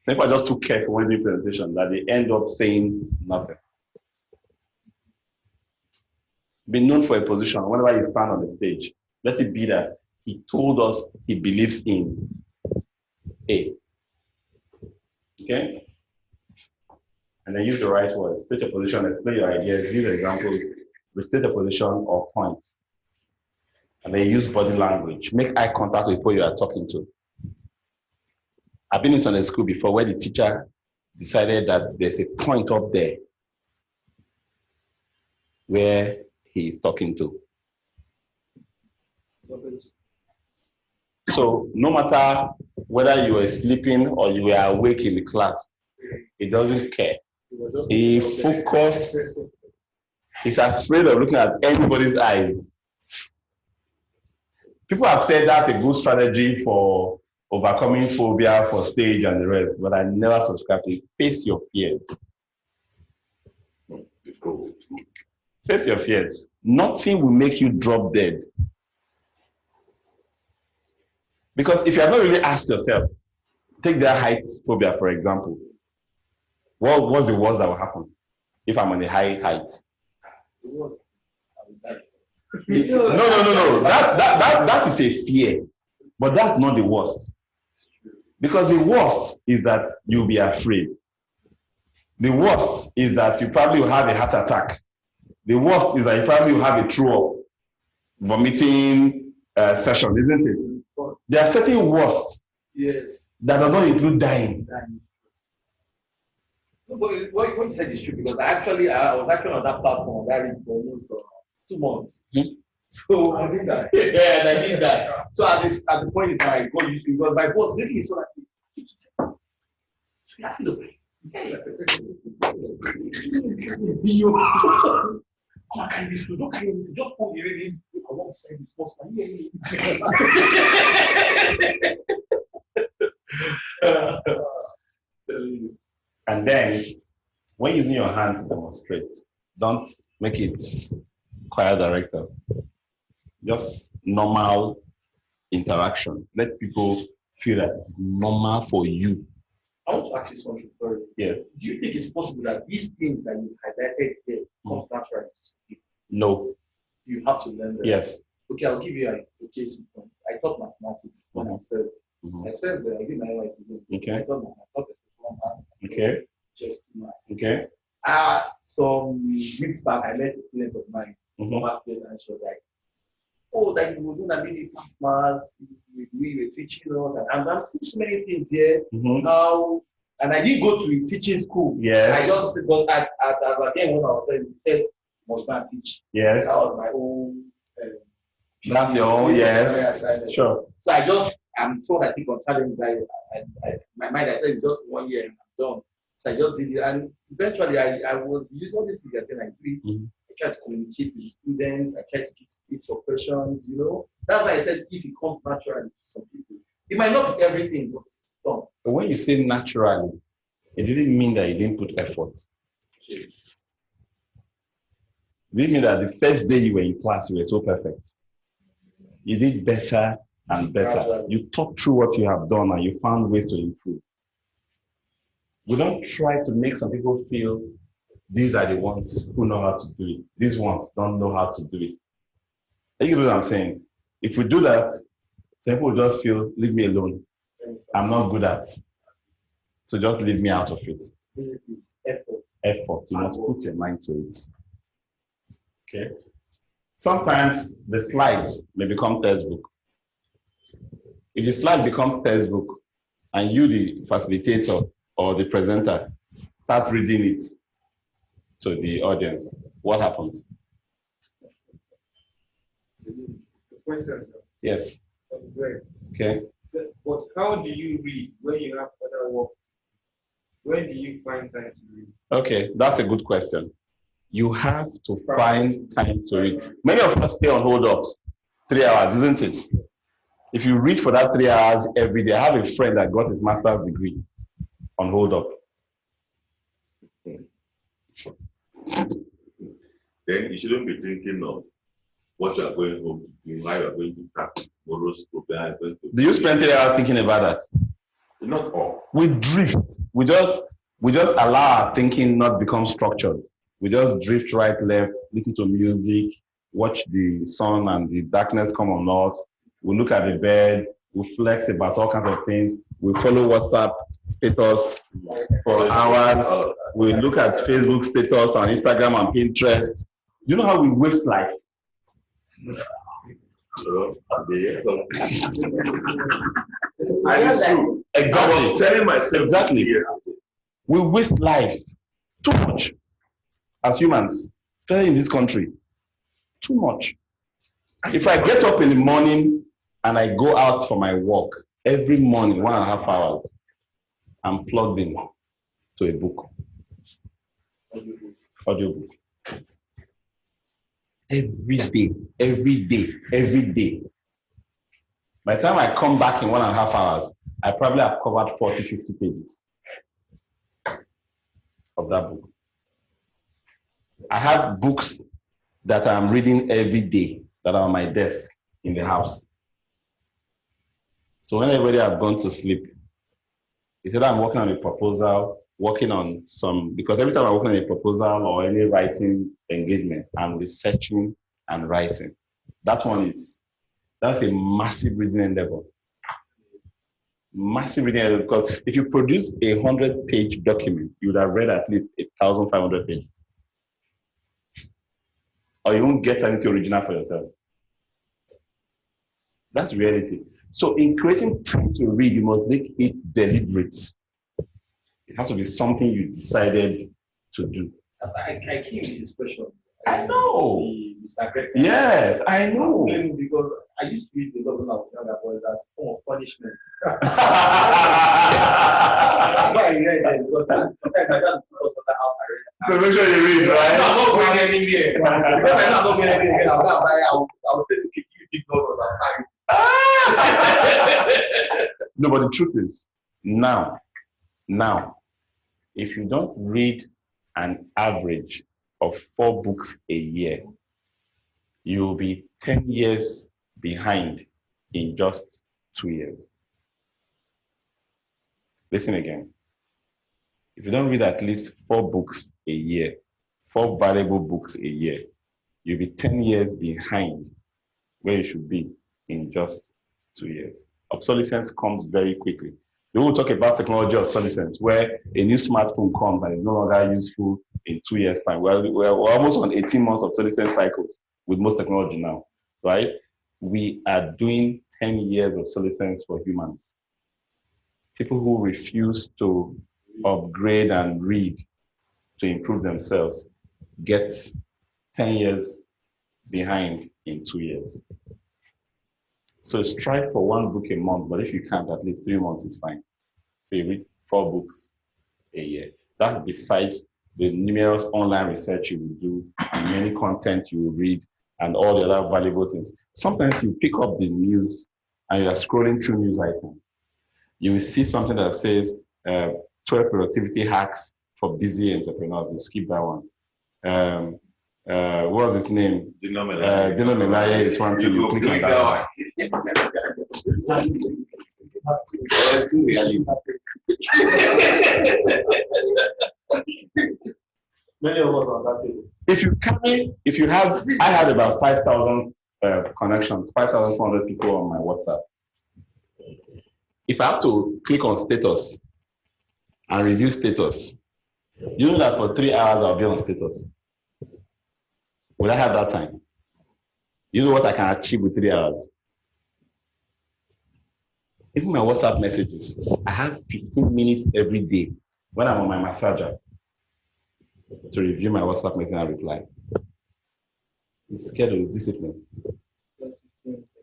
Some people are just too careful when doing presentation that they end up saying nothing. Be known for a position whenever you stand on the stage. Let it be that he told us he believes in A. Okay? And then use the right words. State your position, explain your ideas, use examples, restate a position or points. And then use body language. Make eye contact with people you are talking to. I've been in Sunday school before where the teacher decided that there's a point up there where he is talking to. So no matter whether you were sleeping or you were awake in the class, he doesn't care. He focuses. He's afraid of looking at anybody's eyes. People have said that's a good strategy for overcoming phobia for stage and the rest, but I never subscribe to it. Face your fears. Face your fears. Nothing will make you drop dead. Because if you have not really asked yourself, take their height phobia, for example. What's the worst that will happen if I'm on a high height? No. That is a fear. But that's not the worst. Because the worst is that you'll be afraid. The worst is that you probably will have a heart attack. The worst is that you probably will have a throw-up, vomiting session, isn't it? There are certain worst that do not include dying. But what you said is true because I was actually on that platform that for almost 2 months. So I did that. Yeah, and I did that. So at the point in time, I got used to it because my boss literally saw that. So I feel like, see you. Come on, carry this food. Don't carry anything. Just hold the release. I want to say this boss. And then, when using your hand to demonstrate, don't make it choir director. Just normal interaction. Let people feel that it's normal for you. I want to ask you something. Sorry. Yes. Do you think it's possible that these things that you highlighted here comes naturally to people? No. You have to learn them. Yes. Okay, I'll give you a case in point. I taught mathematics when I said I did my NYC. Okay. I taught maths. Okay. Just maths. Okay. Some weeks back, I met a student of mine from State, and she was like, "Oh, that you were doing a mini past maths, we were teaching us, and I'm seeing so many things here now." And I didn't go to a teaching school. Yes. I just got at again when I was saying, he said, "Must not teach." Yes. That was my own. That's your own. Yes. Sure. So I'm so that people challenge my mind. I said it's just 1 year and I'm done. So I just did it, and eventually I was using all these things and I try to communicate with students. I try to give space for questions. You know, that's why I said if it comes naturally to some people, it might not be everything, but it's fun. But when you say naturally, it didn't mean that you didn't put effort. It didn't mean that the first day you were in class you were so perfect. You did better and better. You thought through what you have done and you found ways to improve. We don't try to make some people feel these are the ones who know how to do it. These ones don't know how to do it. You know what I'm saying? If we do that, some people will just feel, leave me alone. I'm not good at it. So just leave me out of it. It's effort. Effort. You must put your mind to it. Okay? Sometimes the slides may become textbook. If the slide becomes textbook and you, the facilitator or the presenter, start reading it to the audience, what happens? The question, sir. Yes. Great. Okay. But how do you read when you have other work? When do you find time to read? Okay, that's a good question. You have to find time to read. Many of us stay on hold-ups 3 hours, isn't it? If you read for that 3 hours every day, I have a friend that got his master's degree on hold-up. Then you shouldn't be thinking of what you are going home to do, how you are going to tackle tomorrow's program. Do you spend 3 hours thinking about that? Not all. We drift. We just allow our thinking not become structured. We just drift right, left, listen to music, watch the sun and the darkness come on us. We look at the bed, we flex about all kinds of things. We follow WhatsApp status for hours. We look at Facebook status on Instagram and Pinterest. You know how we waste life? Exactly. I was telling myself exactly. We waste life too much as humans, especially in this country. Too much. If I get up in the morning and I go out for my walk every morning, 1.5 hours, I'm plugged in to a book. Audiobook. Every day. By the time I come back in 1.5 hours, I probably have covered 40, 50 pages of that book. I have books that I'm reading every day that are on my desk in the house. So when everybody have gone to sleep, it's either I'm working on a proposal, working on some, because every time I'm working on a proposal or any writing engagement, I'm researching and writing. That's a massive reading endeavor. Massive reading endeavor, because if you produce a 100-page document, you would have read at least 1,500 pages. Or you won't get anything original for yourself. That's reality. So in creating time to read, you must make it deliberate. It has to be something you decided to do. I came with this question. I know. Mr. Greg. Yes, I know. Because I used to read the novel of younger boys as a form of punishment. That's why I read it, because sometimes I just go to the house arrest. So make sure you read, right? I'm not going anywhere. Because I'm not going anywhere. I will say to keep you big novels. No, but the truth is, now, if you don't read an average of 4 books a year, you'll be 10 years behind in just 2 years. Listen again. If you don't read at least 4 books a year, 4 valuable books a year, you'll be 10 years behind where you should be in just 2 years. Obsolescence comes very quickly. We will talk about technology obsolescence, where a new smartphone comes and is no longer useful in 2 years' time. We're almost on 18 months obsolescence cycles with most technology now, right? We are doing 10 years of obsolescence for humans. People who refuse to upgrade and read to improve themselves get 10 years behind in 2 years. So strive for 1 book a month, but if you can't, at least 3 months is fine. So you read 4 books a year. That's besides the numerous online research you will do, and many content you will read, and all the other valuable things. Sometimes you pick up the news and you are scrolling through news items. You will see something that says 12 productivity hacks for busy entrepreneurs. You skip that one. What was his name? Dino Melaye is one thing. You click on that one. Many of us are on that table. I had about 5,000 connections, 5,400 people on my WhatsApp. If I have to click on status and review status, you know that for 3 hours I'll be on status. Will I have that time? You know what I can achieve with 3 hours? Even my WhatsApp messages, I have 15 minutes every day when I'm on my massager to review my WhatsApp message and reply. It's schedule, it's discipline.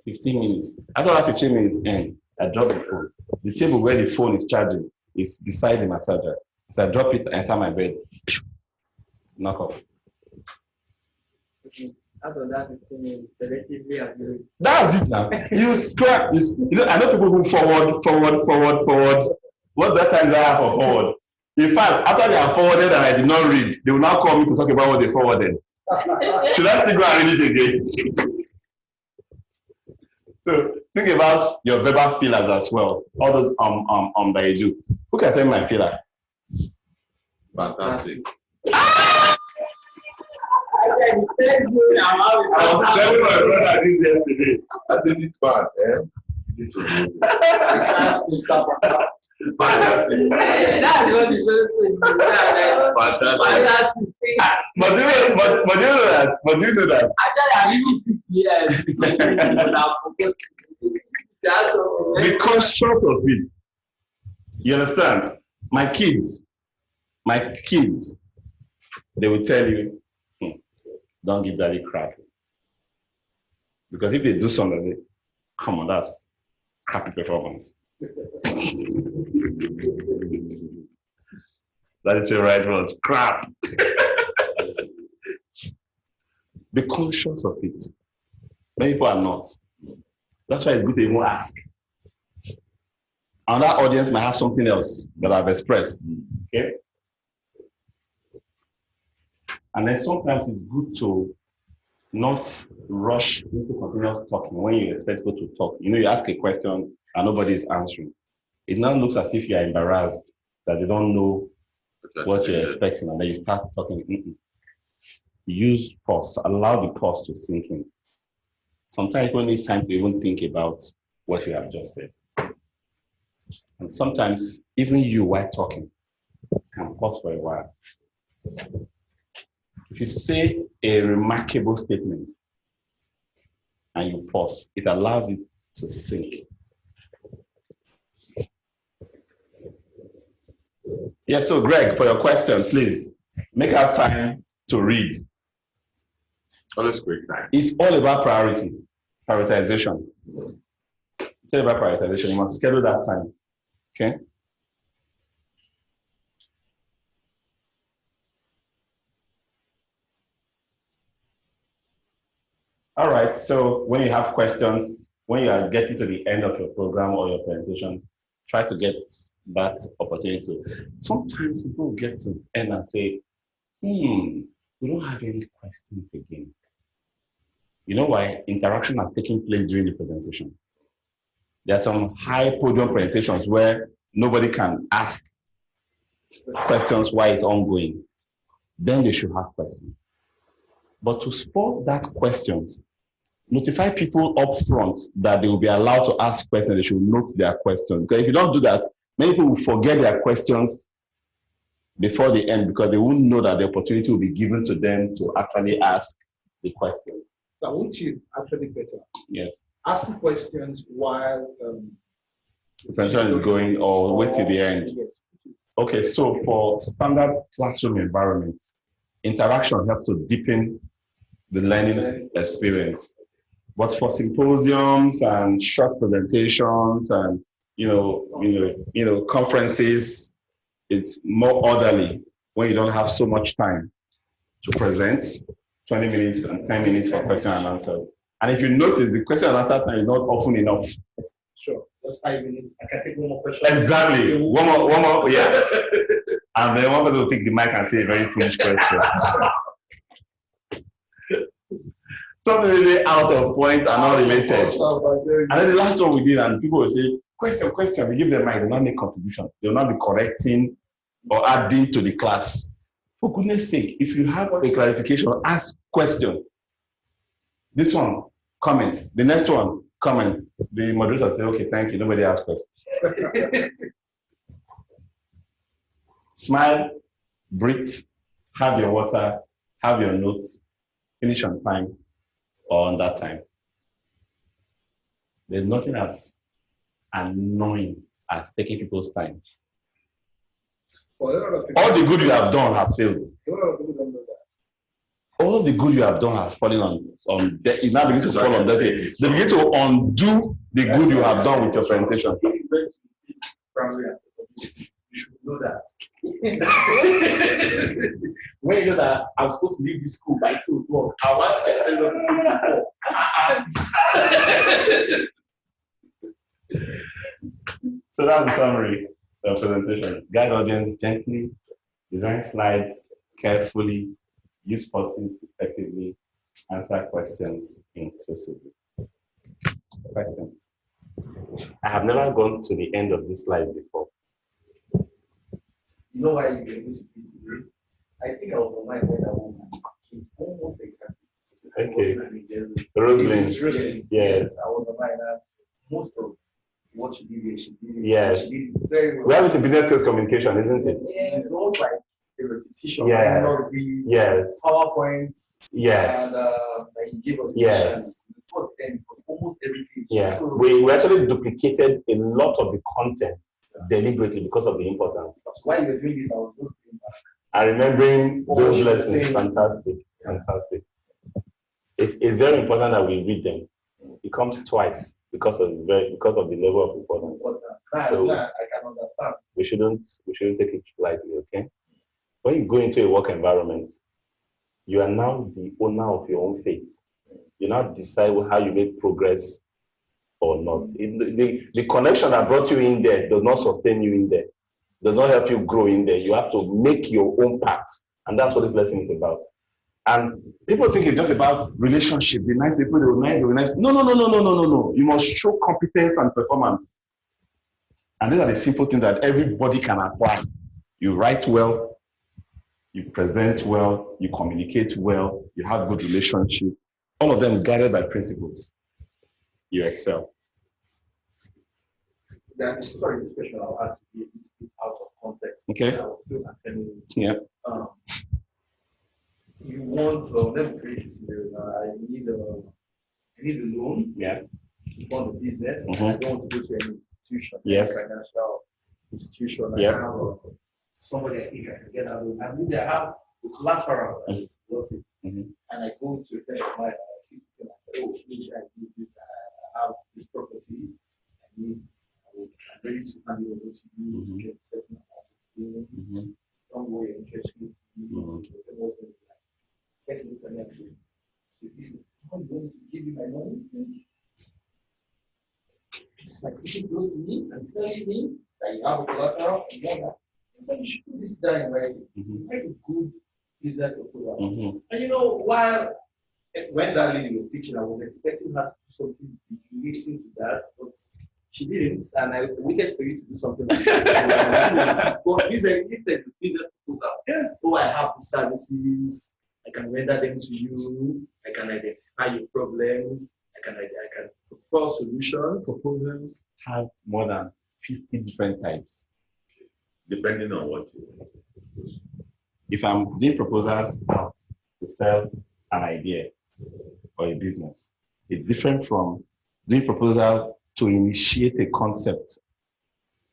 15 minutes. After that 15 minutes end, I drop the phone. The table where the phone is charging is beside the massager. As I drop it, I enter my bed. Knock off. After that 15 minutes, selectively available. That's it now. You scrap this. You know, I know people who forward. What that time do I have for forward? In fact, after they are forwarded and I did not read, they will now call me to talk about what they forwarded. Should I still go and read it again? So think about your verbal feelers as well. All those that you do. Who can tell me my feeler? Fantastic. I was telling my brother this yesterday. I think it's bad. You need to do Fantastic. That's what the first thing is. Fantastic. But do you know that? Actually, I really think yes. Be conscious of it. You understand? My kids, they will tell you, don't give daddy crap. Because if they do something, come on, that's crappy performance. That is your right word. Crap. Be conscious of it. Many people are not. That's why it's good to even ask. Another audience might have something else that I've expressed. Okay? And then sometimes it's good to not rush into continuous talking when you expect people to talk. You know, you ask a question and nobody is answering. It now looks as if you are embarrassed that they don't know what you're expecting, and then you start talking. Use pause, allow the pause to sink in. Sometimes you don't need time to even think about what you have just said. And sometimes even you, while talking, can pause for a while. If you say a remarkable statement and you pause, it allows it to sink. Yeah, so Greg, for your question, please make out time to read. Always quick time. It's all about prioritization. It's all about prioritization. You must schedule that time. Okay? All right, so when you have questions, when you are getting to the end of your program or your presentation, try to get that opportunity. Sometimes people get to the end and say, we don't have any questions again. You know why? Interaction has taken place during the presentation. There are some high podium presentations where nobody can ask questions while it's ongoing. Then they should have questions. But to spur that questions, notify people up front that they will be allowed to ask questions. They should note their questions. Because if you don't do that, many people will forget their questions before the end because they won't know that the opportunity will be given to them to actually ask the question. So which is actually better? Yes. Asking questions while the presentation is going, or wait till the end. Yes. Okay, so for standard classroom environments, interaction helps to deepen the learning experience. But for symposiums and short presentations and conferences, it's more orderly when you don't have so much time to present. 20 minutes and 10 minutes for question and answer. And if you notice, the question and answer time is not often enough. Sure, just 5 minutes. I can take one more question. Exactly. One more, yeah. And then one person will pick the mic and say a very foolish question. Something really out of point and not related. And then the last one we did, and people will say, question, we give them mic, they will not make contribution. They will not be correcting or adding to the class. For goodness sake, if you have a clarification, ask question. This one, comment. The next one, comment. The moderator say, okay, thank you. Nobody asked questions. Smile, breathe, have your water, have your notes, finish on time or on that time. There's nothing else. annoying as taking people's time. For a lot of people, All the good you have done has failed. a lot of people don't know that. All the good you have done has fallen on it now begins to fall on deaf ears. They begin to undo the good you have done with your presentation. If you went to this primary and secondary, you should know that. When you know that I'm supposed to leave this school by 2 o'clock, I want to tell you to stay. So that's the summary of the presentation. Guide audience gently, design slides carefully, use pauses effectively, answer questions inclusively. Questions? I have never gone to the end of this slide before. You know why you were able to be today? I think I was online when that woman came almost exactly. Okay. Rosalind. Yes. I was online and most of what she did here, she did it. Yes. She did it very well. We have it in business skills communication, isn't it? Yeah, it's almost like a repetition. Yes. Yes. PowerPoints. Yes. And you give us Yes. almost everything. Yeah. So, We actually duplicated a lot of the content deliberately because of the importance. that's why you were doing this. I was just doing that. And remembering those lessons, Same. fantastic, fantastic. It's very important that we read them. It comes twice because of the level of importance. So I can understand. we shouldn't take it lightly, okay? When you go into a work environment, you are now the owner of your own fate. You now decide how you make progress or not. The connection that brought you in there does not sustain you in there, does not help you grow in there. You have to make your own path. And that's what this lesson is about. And people think it's just about relationship, the nice people, they were nice. No. You must show competence and performance. And these are the simple things that everybody can acquire. You write well, you present well, you communicate well, you have good relationship. All of them guided by principles. You excel. Sorry, this question I'll have to be a bit out of context. Okay. I was still attending. Yeah. You want, let me create a scenario. I need a loan. Yeah. To fund the business. Mm-hmm. I don't want to go to any institution. Yes. Financial institution. Yeah. I have somebody I think I can get a loan. I need to have the collateral. That is worth it. Mm-hmm. And I go to a friend of mine and I see and I say, oh, maybe I need this. I have this property. I'm ready to hand it over to you to get a certain amount of loan. Don't worry, interest rate. Yes, so this is how I'm going to give you my money. It's like sitting close to me and telling me that you have a collateral and all that. And then you should put this down in writing. Write a good business proposal. And you know, when that lady was teaching, I was expecting her to do something relating to that, but she didn't, and I waited for you to do something like that. But instead, the business proposal. Yes. So I have the services. I can render them to you. I can identify your problems. I can prefer solutions. Proposals have more than 50 different types. Depending on what you want. If I'm doing proposals out to sell an idea or a business, it's different from doing proposal to initiate a concept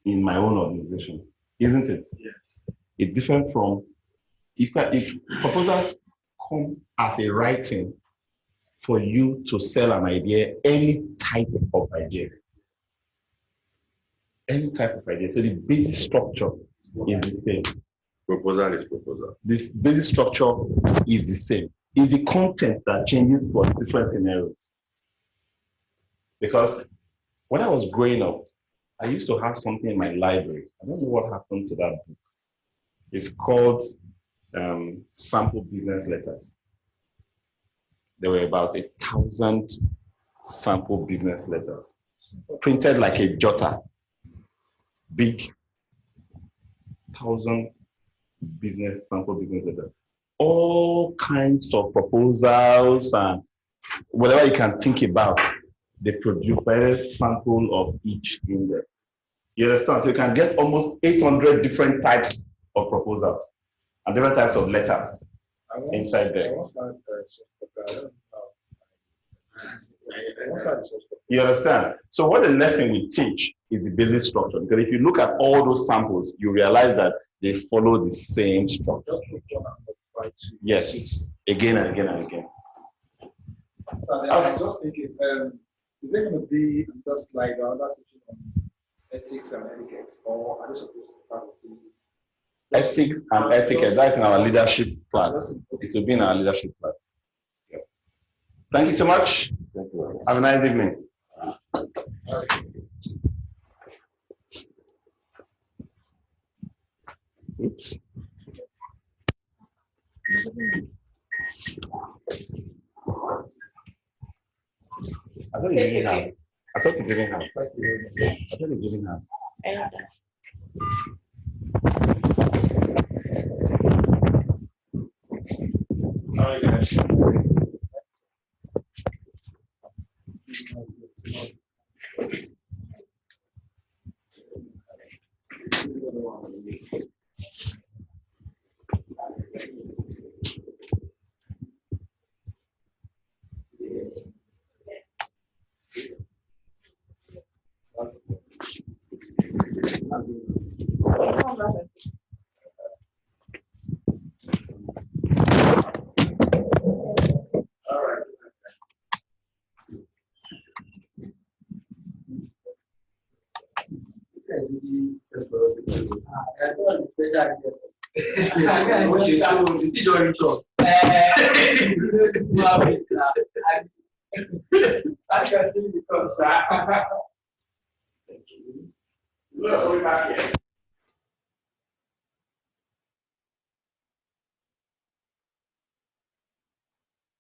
in my own organization, isn't it? Yes. It's different from if proposals come as a writing for you to sell an idea, any type of idea. Any type of idea. So the basic structure is the same. Proposal is proposal. This basic structure is the same. It's the content that changes for different scenarios. Because when I was growing up, I used to have something in my library. I don't know what happened to that book. It's called Sample Business Letters. There were about 1,000 sample business letters, printed like a jotter, big, 1,000 sample business letters. All kinds of proposals and whatever you can think about, they produce a sample of each in there. You understand? So you can get almost 800 different types of proposals and different types of letters inside there. I once had the source code. You understand? So what the lesson we teach is the basic structure. Because if you look at all those samples, you realize that they follow the same structure. Yes, again and again and again. So I was just thinking, is there going to be just like another teaching on ethics and etiquette, or are they supposed to be part of the Ethics and etiquette, that's in our leadership class. It will be in our leadership class. Yeah. Thank you so much. Have a nice evening. Oops. I thought you didn't have. I thought you didn't have. I thought you didn't have. All right, guys. Thank you.